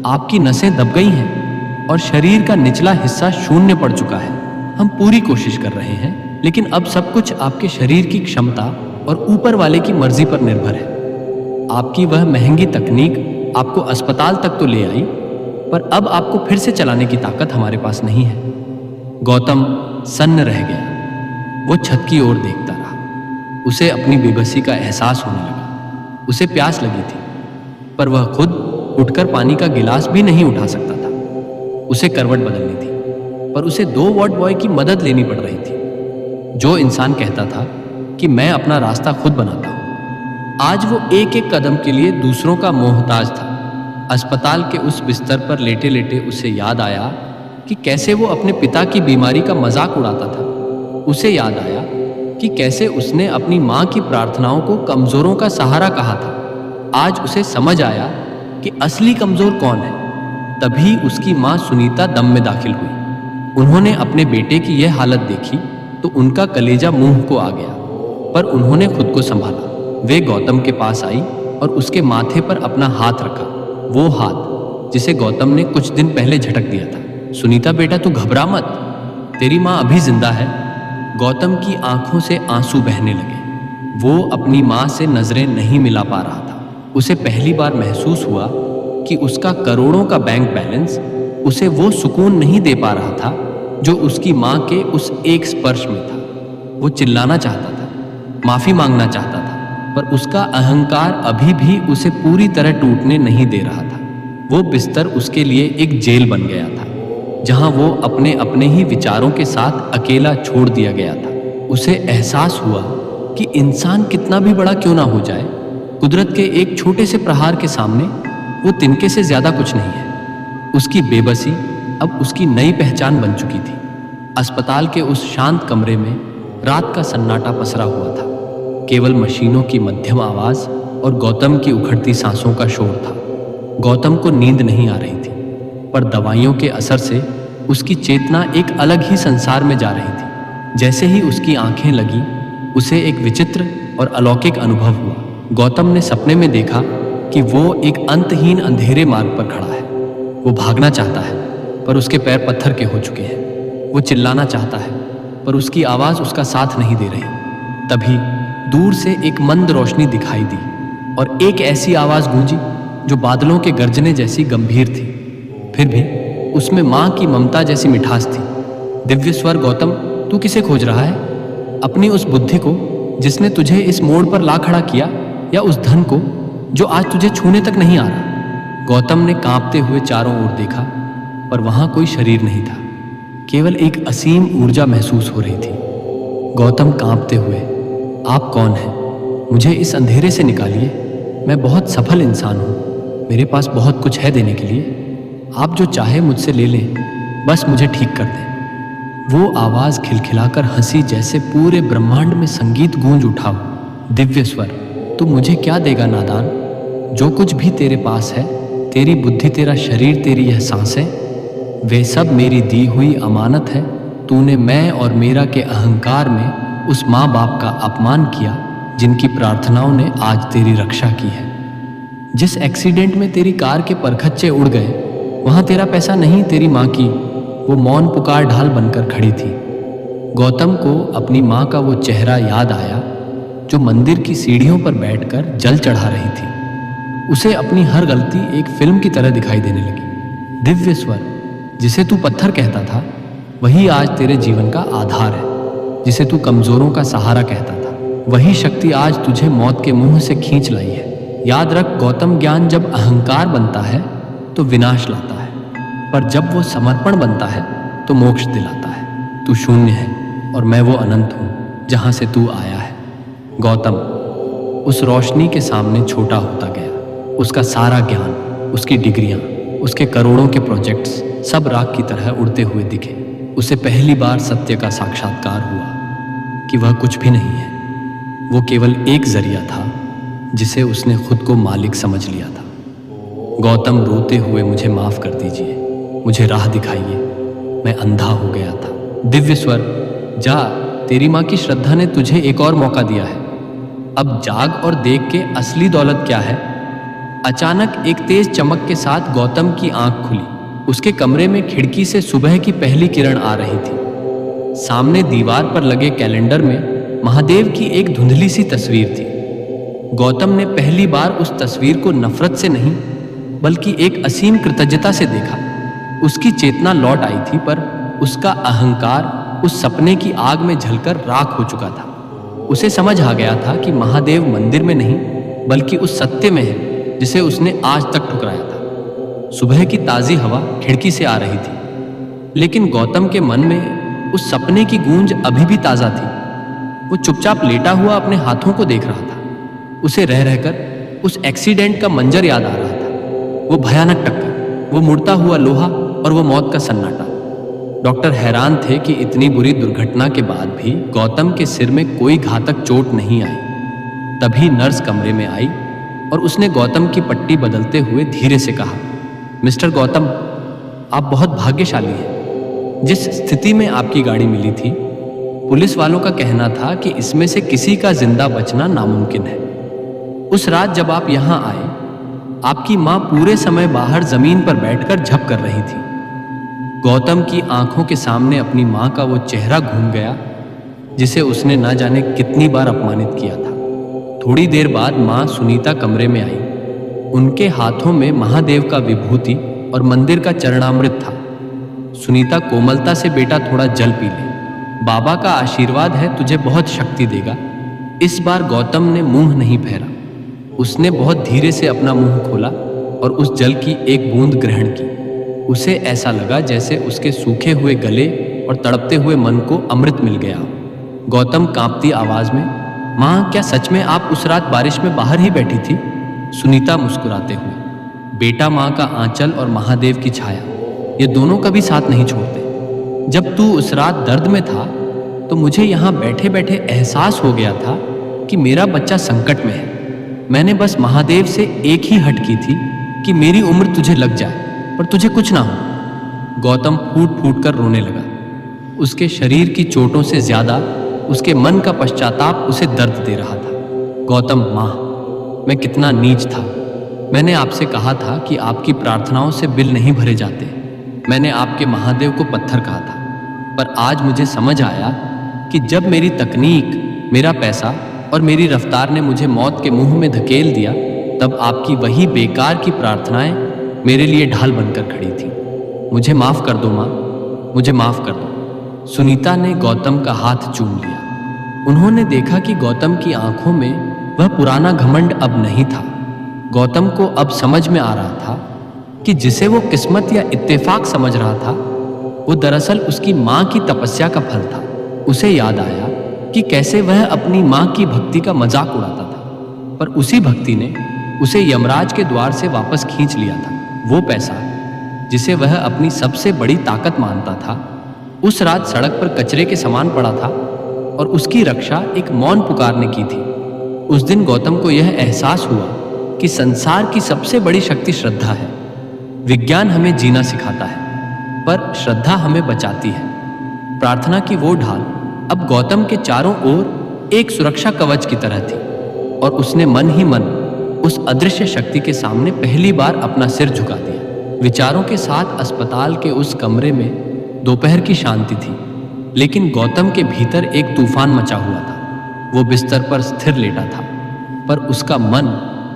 आपकी नसें दब गई हैं और शरीर का निचला हिस्सा शून्य पड़ चुका है। हम पूरी कोशिश कर रहे हैं, लेकिन अब सब कुछ आपके शरीर की क्षमता और ऊपर वाले की मर्जी पर निर्भर है। आपकी वह महंगी तकनीक आपको अस्पताल तक तो ले आई, पर अब आपको फिर से चलाने की ताकत हमारे पास नहीं है। गौतम सन्न रह गया। वो छत की ओर देखता रहा। उसे अपनी बेबसी का एहसास होने लगा। उसे प्यास लगी थी, पर वह खुद उठकर पानी का गिलास भी नहीं उठा सकता था। उसे करवट बदलनी थी, पर उसे 2 वार्ड बॉय की मदद लेनी पड़ रही थी। जो इंसान कहता था कि मैं अपना रास्ता खुद बनाता हूं, आज वो एक एक कदम के लिए दूसरों का मोहताज था। अस्पताल के उस बिस्तर पर लेटे लेटे उसे याद आया कि कैसे वो अपने पिता की बीमारी का मजाक उड़ाता था। उसे याद आया कि कैसे उसने अपनी माँ की प्रार्थनाओं को कमजोरों का सहारा कहा था। आज उसे समझ आया कि असली कमजोर कौन है। तभी उसकी माँ सुनीता दम में दाखिल हुई। उन्होंने अपने बेटे की यह हालत देखी तो उनका कलेजा मुंह को आ गया, पर उन्होंने खुद को संभाला। वे गौतम के पास आई और उसके माथे पर अपना हाथ रखा, वो हाथ जिसे गौतम ने कुछ दिन पहले झटक दिया था। सुनीता बेटा, तू घबरा मत, तेरी माँ अभी जिंदा है। गौतम की आंखों से आंसू बहने लगे। वो अपनी माँ से नजरें नहीं मिला पा रहा था। उसे पहली बार महसूस हुआ कि उसका करोड़ों का बैंक बैलेंस उसे वो सुकून नहीं दे पा रहा था जो उसकी माँ के उस एक स्पर्श में था। वो चिल्लाना चाहता था, माफी मांगना चाहता था, पर उसका अहंकार अभी भी उसे पूरी तरह टूटने नहीं दे रहा था। वो बिस्तर उसके लिए एक जेल बन गया था, जहां वो अपने अपने ही विचारों के साथ अकेला छोड़ दिया गया था। उसे एहसास हुआ कि इंसान कितना भी बड़ा क्यों ना हो जाए, कुदरत के एक छोटे से प्रहार के सामने वो तिनके से ज्यादा कुछ नहीं है। उसकी बेबसी अब उसकी नई पहचान बन चुकी थी। अस्पताल के उस शांत कमरे में रात का सन्नाटा पसरा हुआ था। केवल मशीनों की मध्यम आवाज और गौतम की उखड़ती सांसों का शोर था। गौतम को नींद नहीं आ रही थी, पर दवाइयों के असर से उसकी चेतना एक अलग ही संसार में जा रही थी। जैसे ही उसकी आंखें लगी, उसे एक विचित्र और अलौकिक अनुभव हुआ। गौतम ने सपने में देखा कि वो एक अंतहीन अंधेरे मार्ग पर खड़ा है। वो भागना चाहता है, पर उसके पैर पत्थर के हो चुके हैं। वो चिल्लाना चाहता है, पर उसकी आवाज उसका साथ नहीं दे रही। तभी दूर से एक मंद रोशनी दिखाई दी और एक ऐसी आवाज गूंजी जो बादलों के गर्जने जैसी गंभीर थी, फिर भी उसमें माँ की ममता जैसी मिठास थी। दिव्य स्वर, गौतम तू किसे खोज रहा है? अपनी उस बुद्धि को जिसने तुझे इस मोड़ पर ला खड़ा किया, या उस धन को जो आज तुझे छूने तक नहीं आ रहा? गौतम ने कांपते हुए चारों ओर देखा, पर वहां कोई शरीर नहीं था। केवल एक असीम ऊर्जा महसूस हो रही थी। गौतम कांपते हुए, आप कौन हैं? मुझे इस अंधेरे से निकालिए। मैं बहुत सफल इंसान हूँ, मेरे पास बहुत कुछ है देने के लिए। आप जो चाहे मुझसे ले लें, बस मुझे ठीक कर दें। वो आवाज खिलखिलाकर हंसी जैसे पूरे ब्रह्मांड में संगीत गूंज उठा। दिव्य स्वर, तू मुझे क्या देगा नादान? जो कुछ भी तेरे पास है, तेरी बुद्धि, तेरा शरीर, तेरी यह सांसें, वे सब मेरी दी हुई अमानत है। तूने मैं और मेरा के अहंकार में उस माँ बाप का अपमान किया जिनकी प्रार्थनाओं ने आज तेरी रक्षा की है। जिस एक्सीडेंट में तेरी कार के परखच्चे उड़ गए, वहां तेरा पैसा नहीं, तेरी माँ की वो मौन पुकार ढाल बनकर खड़ी थी। गौतम को अपनी माँ का वो चेहरा याद आया जो मंदिर की सीढ़ियों पर बैठकर जल चढ़ा रही थी। उसे अपनी हर गलती एक फिल्म की तरह दिखाई देने लगी। दिव्य स्वर, जिसे तू पत्थर कहता था, वही आज तेरे जीवन का आधार है। जिसे तू कमजोरों का सहारा कहता था, वही शक्ति आज तुझे मौत के मुंह से खींच लाई है। याद रख गौतम, ज्ञान जब अहंकार बनता है तो विनाश लाता है, पर जब वो समर्पण बनता है तो मोक्ष दिलाता है। तू शून्य है और मैं वो अनंत हूं जहां से तू आया है। गौतम। उस रोशनी के सामने छोटा होता गया। उसका सारा ज्ञान, उसकी डिग्रियां, उसके करोड़ों के प्रोजेक्ट्स सब राख की तरह उड़ते हुए दिखे। उसे पहली बार सत्य का साक्षात्कार हुआ कि वह कुछ भी नहीं है, वो केवल एक जरिया था जिसे उसने खुद को मालिक समझ लिया था। गौतम रोते हुए, मुझे माफ कर दीजिए, मुझे राह दिखाइए, मैं अंधा हो गया था। दिव्य स्वर, जा, तेरी माँ की श्रद्धा ने तुझे एक और मौका दिया है, अब जाग और देख के असली दौलत क्या है। अचानक एक तेज चमक के साथ गौतम की आंख खुली। उसके कमरे में खिड़की से सुबह की पहली किरण आ रही थी। सामने दीवार पर लगे कैलेंडर में महादेव की एक धुंधली सी तस्वीर थी। गौतम ने पहली बार उस तस्वीर को नफरत से नहीं बल्कि एक असीम कृतज्ञता से देखा। उसकी चेतना लौट आई थी, पर उसका अहंकार उस सपने की आग में जलकर राख हो चुका था। उसे समझ आ गया था कि महादेव मंदिर में नहीं बल्कि उस सत्य में है जिसे उसने आज तक ठुकराया था। सुबह की ताजी हवा खिड़की से आ रही थी, लेकिन गौतम के मन में उस सपने की गूंज अभी भी ताजा थी। वो चुपचाप लेटा हुआ अपने हाथों को देख रहा था। उसे रह रहकर उस एक्सीडेंट का मंजर याद आ रहा था, वो भयानक टक्कर, वो मुड़ता हुआ लोहा और वो मौत का सन्नाटा। डॉक्टर हैरान थे कि इतनी बुरी दुर्घटना के बाद भी गौतम के सिर में कोई घातक चोट नहीं आई। तभी नर्स कमरे में आई और उसने गौतम की पट्टी बदलते हुए धीरे से कहा, मिस्टर गौतम, आप बहुत भाग्यशाली हैं। जिस स्थिति में आपकी गाड़ी मिली थी, पुलिस वालों का कहना था कि इसमें से किसी का जिंदा बचना नामुमकिन है। उस रात जब आप यहाँ आए, आपकी माँ पूरे समय बाहर जमीन पर बैठकर झप कर रही थी। गौतम की आंखों के सामने अपनी माँ का वो चेहरा घूम गया जिसे उसने ना जाने कितनी बार अपमानित किया था। थोड़ी देर बाद माँ सुनीता कमरे में आई। उनके हाथों में महादेव का विभूति और मंदिर का चरणामृत था। सुनीता कोमलता से, बेटा थोड़ा जल पी ले, बाबा का आशीर्वाद है तुझे बहुत शक्ति देगा। इस बार गौतम ने मुंह नहीं फेरा। उसने बहुत धीरे से अपना मुंह खोला और उस जल की एक बूंद ग्रहण की। उसे ऐसा लगा जैसे उसके सूखे हुए गले और तड़पते हुए मन को अमृत मिल गया। गौतम कांपती आवाज में, माँ, क्या सच में आप उस रात बारिश में बाहर ही बैठी थी? सुनीता मुस्कुराते हुए, बेटा, माँ का आंचल और महादेव की छाया, ये दोनों कभी साथ नहीं छोड़ते। जब तू उस रात दर्द में था तो मुझे यहाँ बैठे बैठे एहसास हो गया था कि मेरा बच्चा संकट में है। मैंने बस महादेव से एक ही हट की थी कि मेरी उम्र तुझे लग जाए पर तुझे कुछ ना हो। गौतम फूट फूट कर रोने लगा। उसके शरीर की चोटों से ज्यादा उसके मन का पश्चाताप उसे दर्द दे रहा था। गौतम, माँ, मैं कितना नीच था। मैंने आपसे कहा था कि आपकी प्रार्थनाओं से बिल नहीं भरे जाते। मैंने आपके महादेव को पत्थर कहा था, पर आज मुझे समझ आया कि जब मेरी तकनीक, मेरा पैसा और मेरी रफ्तार ने मुझे मौत के मुंह में धकेल दिया, तब आपकी वही बेकार की प्रार्थनाएं मेरे लिए ढाल बनकर खड़ी थी। मुझे माफ कर दो माँ, मुझे माफ कर दो। सुनीता ने गौतम का हाथ चूम लिया। उन्होंने देखा कि गौतम की आंखों में वह पुराना घमंड अब नहीं था। गौतम को अब समझ में आ रहा था कि जिसे वो किस्मत या इत्तेफाक समझ रहा था, वो दरअसल उसकी माँ की तपस्या का फल था। उसे याद आया कि कैसे वह अपनी माँ की भक्ति का मजाक उड़ाता था, पर उसी भक्ति ने उसे यमराज के द्वार से वापस खींच लिया था। वो पैसा जिसे वह अपनी सबसे बड़ी ताकत मानता था, उस रात सड़क पर कचरे के समान पड़ा था और उसकी रक्षा एक मौन पुकार ने की थी। उस दिन गौतम को यह एहसास हुआ कि संसार की सबसे बड़ी शक्ति श्रद्धा है। विज्ञान हमें जीना सिखाता है, पर श्रद्धा हमें बचाती है। प्रार्थना की वो ढाल अब गौतम के चारों ओर एक सुरक्षा कवच की तरह थी और उसने मन ही मन उस अदृश्य शक्ति के सामने पहली बार अपना सिर झुका दिया। विचारों के साथ अस्पताल के उस कमरे में दोपहर की शांति थी, लेकिन गौतम के भीतर एक तूफान मचा हुआ था। वो बिस्तर पर स्थिर लेटा था, पर उसका मन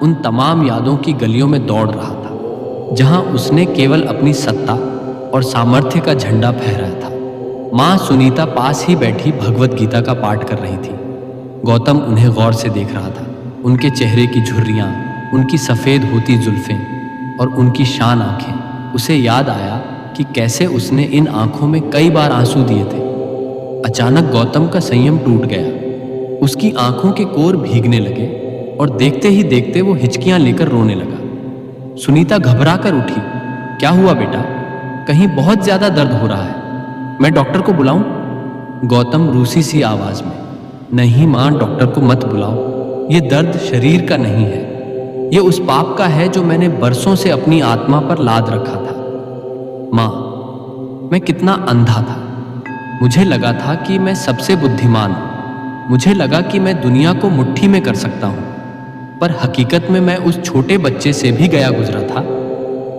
उन तमाम यादों की गलियों में दौड़ रहा था जहां उसने केवल अपनी सत्ता और सामर्थ्य का झंडा फहराया था। माँ सुनीता पास ही बैठी भगवत गीता का पाठ कर रही थी। गौतम उन्हें गौर से देख रहा था। उनके चेहरे की झुर्रियां, उनकी सफ़ेद होती जुल्फें और उनकी शान आंखें। उसे याद आया कि कैसे उसने इन आंखों में कई बार आंसू दिए थे। अचानक गौतम का संयम टूट गया। उसकी आंखों के कोर भीगने लगे और देखते ही देखते वो हिचकियां लेकर रोने लगा। सुनीता घबरा कर उठी। क्या हुआ बेटा? कहीं बहुत ज्यादा दर्द हो रहा है, मैं डॉक्टर को बुलाऊं? गौतम रूसी सी आवाज में, नहीं मां, डॉक्टर को मत बुलाओ, ये दर्द शरीर का नहीं है, ये उस पाप का है जो मैंने बरसों से अपनी आत्मा पर लाद रखा था। मां, मैं कितना अंधा था। मुझे लगा था कि मैं सबसे बुद्धिमान हूं, मुझे लगा कि मैं दुनिया को मुट्ठी में कर सकता हूं, पर हकीकत में मैं उस छोटे बच्चे से भी गया गुजरा था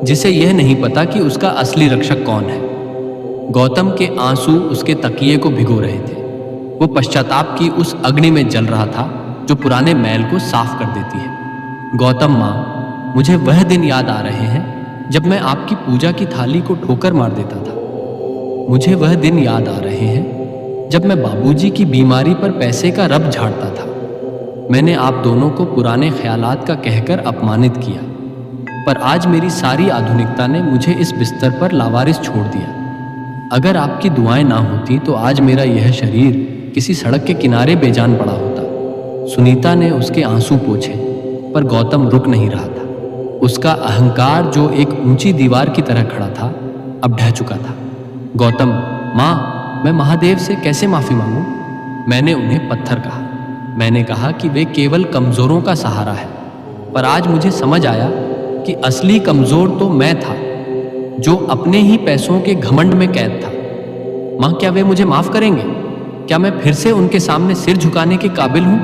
जिसे यह नहीं पता कि उसका असली रक्षक कौन है। गौतम के आंसू उसके तकिए को भिगो रहे थे। वो पश्चाताप की उस अग्नि में जल रहा था जो पुराने मैल को साफ कर देती है। गौतम मां, मुझे वह दिन याद आ रहे हैं जब मैं आपकी पूजा की थाली को ठोकर मार देता था। मुझे वह दिन याद आ रहे हैं जब मैं बाबूजी की बीमारी पर पैसे का रब झाड़ता था। मैंने आप दोनों को पुराने ख्यालात का कहकर अपमानित किया, पर आज मेरी सारी आधुनिकता ने मुझे इस बिस्तर पर लावारिस छोड़ दिया। अगर आपकी दुआएं ना होती तो आज मेरा यह शरीर किसी सड़क के किनारे बेजान पड़ा होता। सुनीता ने उसके आंसू पोंछे, पर गौतम रुक नहीं रहा था। उसका अहंकार जो एक ऊंची दीवार की तरह खड़ा था, अब ढह चुका था। गौतम, मां, मैं महादेव से कैसे माफी मांगूं? मैंने उन्हें पत्थर कहा। मैंने कहा कि वे केवल कमजोरों का सहारा है, पर आज मुझे समझ आया कि असली कमजोर तो मैं था, जो अपने ही पैसों के घमंड में कैद था। मां, क्या वे मुझे माफ करेंगे? क्या मैं फिर से उनके सामने सिर झुकाने के काबिल हूं?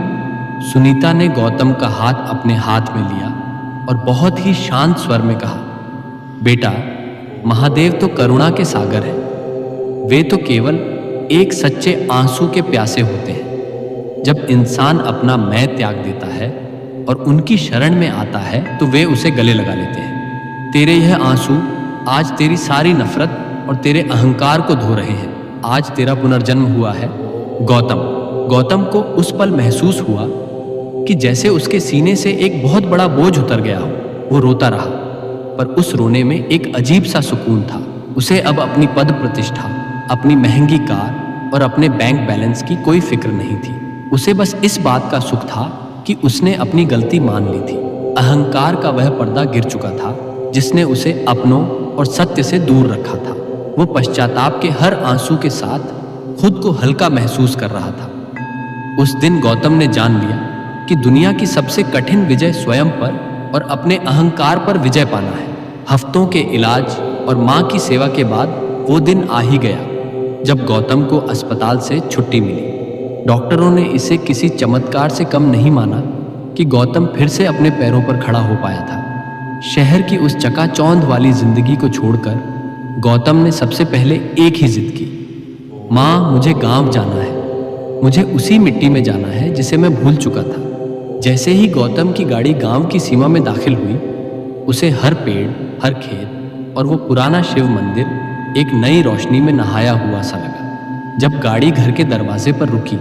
सुनीता ने गौतम का हाथ अपने हाथ में लिया और बहुत ही शांत स्वर में कहा, बेटा, महादेव तो करुणा के सागर हैं। वे तो केवल एक सच्चे आंसू के प्यासे होते हैं। जब इंसान अपना मैं त्याग देता है और उनकी शरण में आता है तो वे उसे गले लगा लेते हैं। तेरे यह आंसू आज तेरी सारी नफरत और तेरे अहंकार को धो रहे हैं। आज तेरा पुनर्जन्म हुआ है। गौतम को उस पल महसूस हुआ कि जैसे उसके सीने से एक बहुत बड़ा बोझ उतर गया हो। वो रोता रहा, पर उस रोने में एक अजीब सा सुकून था। उसे अब अपनी पद प्रतिष्ठा, अपनी महंगी कार और अपने बैंक बैलेंस की कोई फिक्र नहीं थी। उसे बस इस बात का सुख था कि उसने अपनी गलती मान ली थी। अहंकार का वह पर्दा गिर चुका था जिसने उसे अपनों और सत्य से दूर रखा था। वो पश्चाताप के हर आंसू के साथ खुद को हल्का महसूस कर रहा था। उस दिन गौतम ने जान लिया कि दुनिया की सबसे कठिन विजय स्वयं पर और अपने अहंकार पर विजय पाना है। हफ्तों के इलाज और मां की सेवा के बाद वो दिन आ ही गया जब गौतम को अस्पताल से छुट्टी मिली। डॉक्टरों ने इसे किसी चमत्कार से कम नहीं माना कि गौतम फिर से अपने पैरों पर खड़ा हो पाया था। शहर की उस चकाचौंध वाली जिंदगी को छोड़कर गौतम ने सबसे पहले एक ही जिद की, मां, मुझे गांव जाना है। मुझे उसी मिट्टी में जाना है जिसे मैं भूल चुका था। जैसे ही गौतम की गाड़ी गांव की सीमा में दाखिल हुई, उसे हर पेड़, हर खेत और वो पुराना शिव मंदिर एक नई रोशनी में नहाया हुआ सा लगा। जब गाड़ी घर के दरवाजे पर रुकी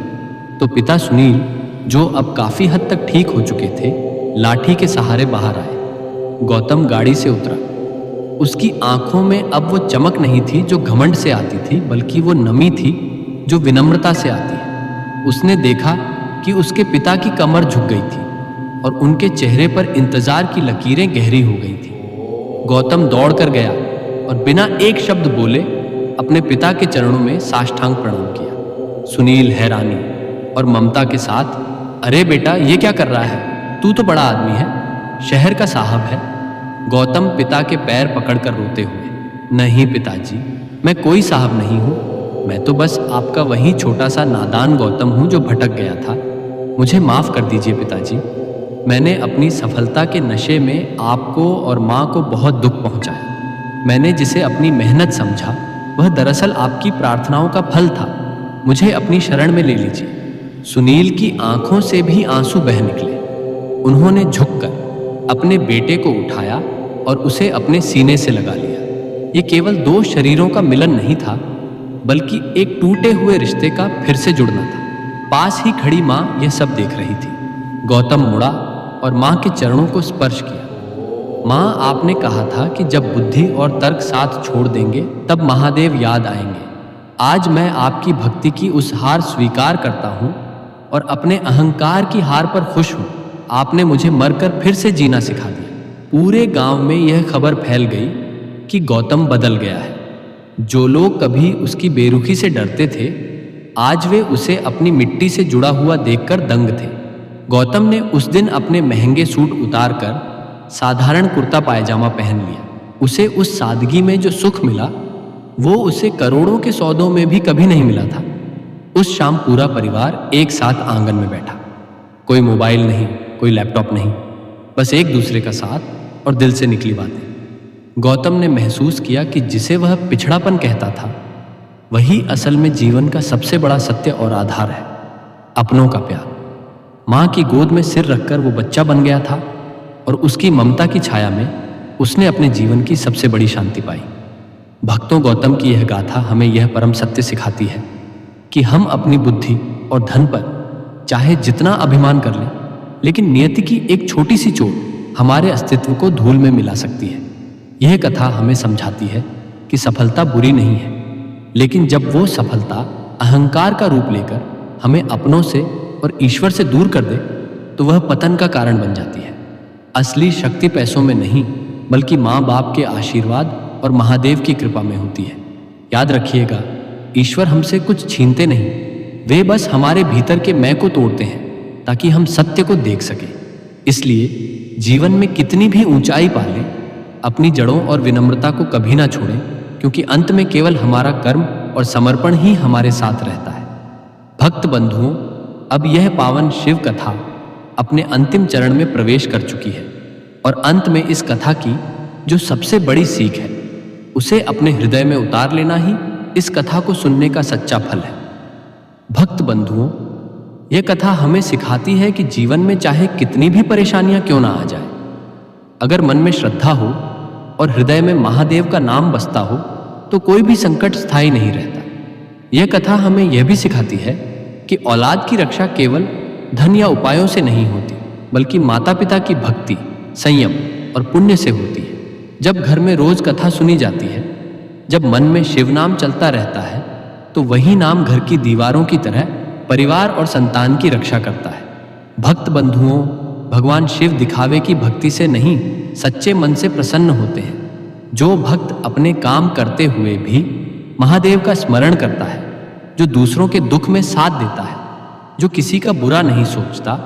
तो पिता सुनील, जो अब काफी हद तक ठीक हो चुके थे, लाठी के सहारे बाहर आए। गौतम गाड़ी से उतरा। उसकी आंखों में अब वो चमक नहीं थी जो घमंड से आती थी, बल्कि वो नमी थी जो विनम्रता से आती है। उसने देखा कि उसके पिता की कमर झुक गई थी और उनके चेहरे पर इंतजार की लकीरें गहरी हो गई थी। गौतम दौड़ कर गया और बिना एक शब्द बोले अपने पिता के चरणों में साष्टांग प्रणाम किया। सुनील हैरानी और ममता के साथ, अरे बेटा, ये क्या कर रहा है? तू तो बड़ा आदमी है, शहर का साहब है। गौतम पिता के पैर पकड़कर रोते हुए, नहीं पिताजी, मैं कोई साहब नहीं हूँ। मैं तो बस आपका वही छोटा सा नादान गौतम हूँ जो भटक गया था। मुझे माफ कर दीजिए पिताजी। मैंने अपनी सफलता के नशे में आपको और माँ को बहुत दुख पहुँचाया। मैंने जिसे अपनी मेहनत समझा वह दरअसल आपकी प्रार्थनाओं का फल था। मुझे अपनी शरण में ले लीजिए। सुनील की आंखों से भी आंसू बह निकले। उन्होंने झुककर अपने बेटे को उठाया और उसे अपने सीने से लगा लिया। ये केवल दो शरीरों का मिलन नहीं था, बल्कि एक टूटे हुए रिश्ते का फिर से जुड़ना था। पास ही खड़ी माँ यह सब देख रही थी। गौतम मुड़ा और माँ के चरणों को स्पर्श किया। माँ, आपने कहा था कि जब बुद्धि और तर्क साथ छोड़ देंगे तब महादेव याद आएंगे। आज मैं आपकी भक्ति की उस हार स्वीकार करता हूँ और अपने अहंकार की हार पर खुश हूँ। आपने मुझे मरकर फिर से जीना सिखा दिया। पूरे गांव में यह खबर फैल गई कि गौतम बदल गया है। जो लोग कभी उसकी बेरुखी से डरते थे, आज वे उसे अपनी मिट्टी से जुड़ा हुआ देखकर दंग थे। गौतम ने उस दिन अपने महंगे सूट उतारकर साधारण कुर्ता पायजामा पहन लिया। उसे उस सादगी में जो सुख मिला, वो उसे करोड़ों के सौदों में भी कभी नहीं मिला था। उस शाम पूरा परिवार एक साथ आंगन में बैठा। कोई मोबाइल नहीं, कोई लैपटॉप नहीं, बस एक दूसरे का साथ और दिल से निकली बातें। गौतम ने महसूस किया कि जिसे वह पिछड़ापन कहता था, वही असल में जीवन का सबसे बड़ा सत्य और आधार है, अपनों का प्यार। माँ की गोद में सिर रखकर वो बच्चा बन गया था और उसकी ममता की छाया में उसने अपने जीवन की सबसे बड़ी शांति पाई। भक्तों, गौतम की यह गाथा हमें यह परम सत्य सिखाती है कि हम अपनी बुद्धि और धन पर चाहे जितना अभिमान कर लें, लेकिन नियति की एक छोटी सी चोट हमारे अस्तित्व को धूल में मिला सकती है। यह कथा हमें समझाती है कि सफलता बुरी नहीं है, लेकिन जब वो सफलता अहंकार का रूप लेकर हमें अपनों से और ईश्वर से दूर कर दे, तो वह पतन का कारण बन जाती है। असली शक्ति पैसों में नहीं, बल्कि माँ बाप के आशीर्वाद और महादेव की कृपा में होती है। याद रखिएगा, ईश्वर हमसे कुछ छीनते नहीं, वे बस हमारे भीतर के मैं को तोड़ते हैं ताकि हम सत्य को देख सकें। इसलिए जीवन में कितनी भी ऊंचाई पा लें, अपनी जड़ों और विनम्रता को कभी ना छोड़ें, क्योंकि अंत में केवल हमारा कर्म और समर्पण ही हमारे साथ रहता है। भक्त बंधुओं, अब यह पावन शिव कथा अपने अंतिम चरण में प्रवेश कर चुकी है और अंत में इस कथा की जो सबसे बड़ी सीख है, उसे अपने हृदय में उतार लेना ही इस कथा को सुनने का सच्चा फल है। भक्त बंधुओं, यह कथा हमें सिखाती है कि जीवन में चाहे कितनी भी परेशानियां क्यों ना आ जाए, अगर मन में श्रद्धा हो और हृदय में महादेव का नाम बसता हो, तो कोई भी संकट स्थायी नहीं रहता। यह कथा हमें यह भी सिखाती है कि औलाद की रक्षा केवल धन या उपायों से नहीं होती, बल्कि माता पिता की भक्ति, संयम और पुण्य से होती है। जब घर में रोज कथा सुनी जाती है, जब मन में शिव नाम चलता रहता है, तो वही नाम घर की दीवारों की तरह परिवार और संतान की रक्षा करता है। भक्त बंधुओं, भगवान शिव दिखावे की भक्ति से नहीं, सच्चे मन से प्रसन्न होते हैं। जो भक्त अपने काम करते हुए भी महादेव का स्मरण करता है, जो दूसरों के दुख में साथ देता है, जो किसी का बुरा नहीं सोचता,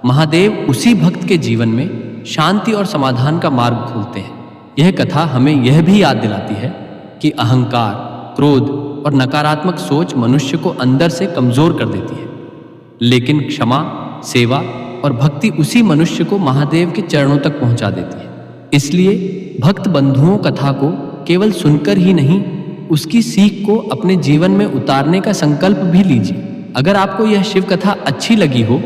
महादेव उसी भक्त के जीवन में शांति और समाधान का मार्ग खोलते हैं। यह कथा हमें यह भी याद दिलाती है कि अहंकार, क्रोध और नकारात्मक सोच मनुष्य को अंदर से कमजोर कर देती है, लेकिन क्षमा, सेवा और भक्ति उसी मनुष्य को महादेव के चरणों तक पहुंचा देती है। इसलिए भक्त बंधुओं कथा को केवल सुनकर ही नहीं, उसकी सीख को अपने जीवन में उतारने का संकल्प भी लीजिए। अगर आपको यह शिव कथा अच्छी लगी हो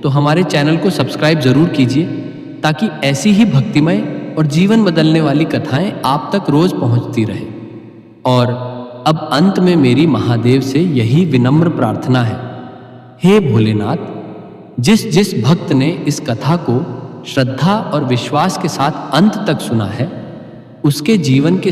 तो हमारे चैनल को सब्सक्राइब जरूर कीजिए, ताकि ऐसी ही भक्तिमय और जीवन बदलने वाली कथाएं आप तक रोज पहुंचती रहे। और अब अंत में मेरी महादेव से यही विनम्र प्रार्थना है, हे भोलेनाथ, जिस जिस भक्त ने इस कथा को श्रद्धा और विश्वास के साथ अंत तक सुना है, उसके जीवन के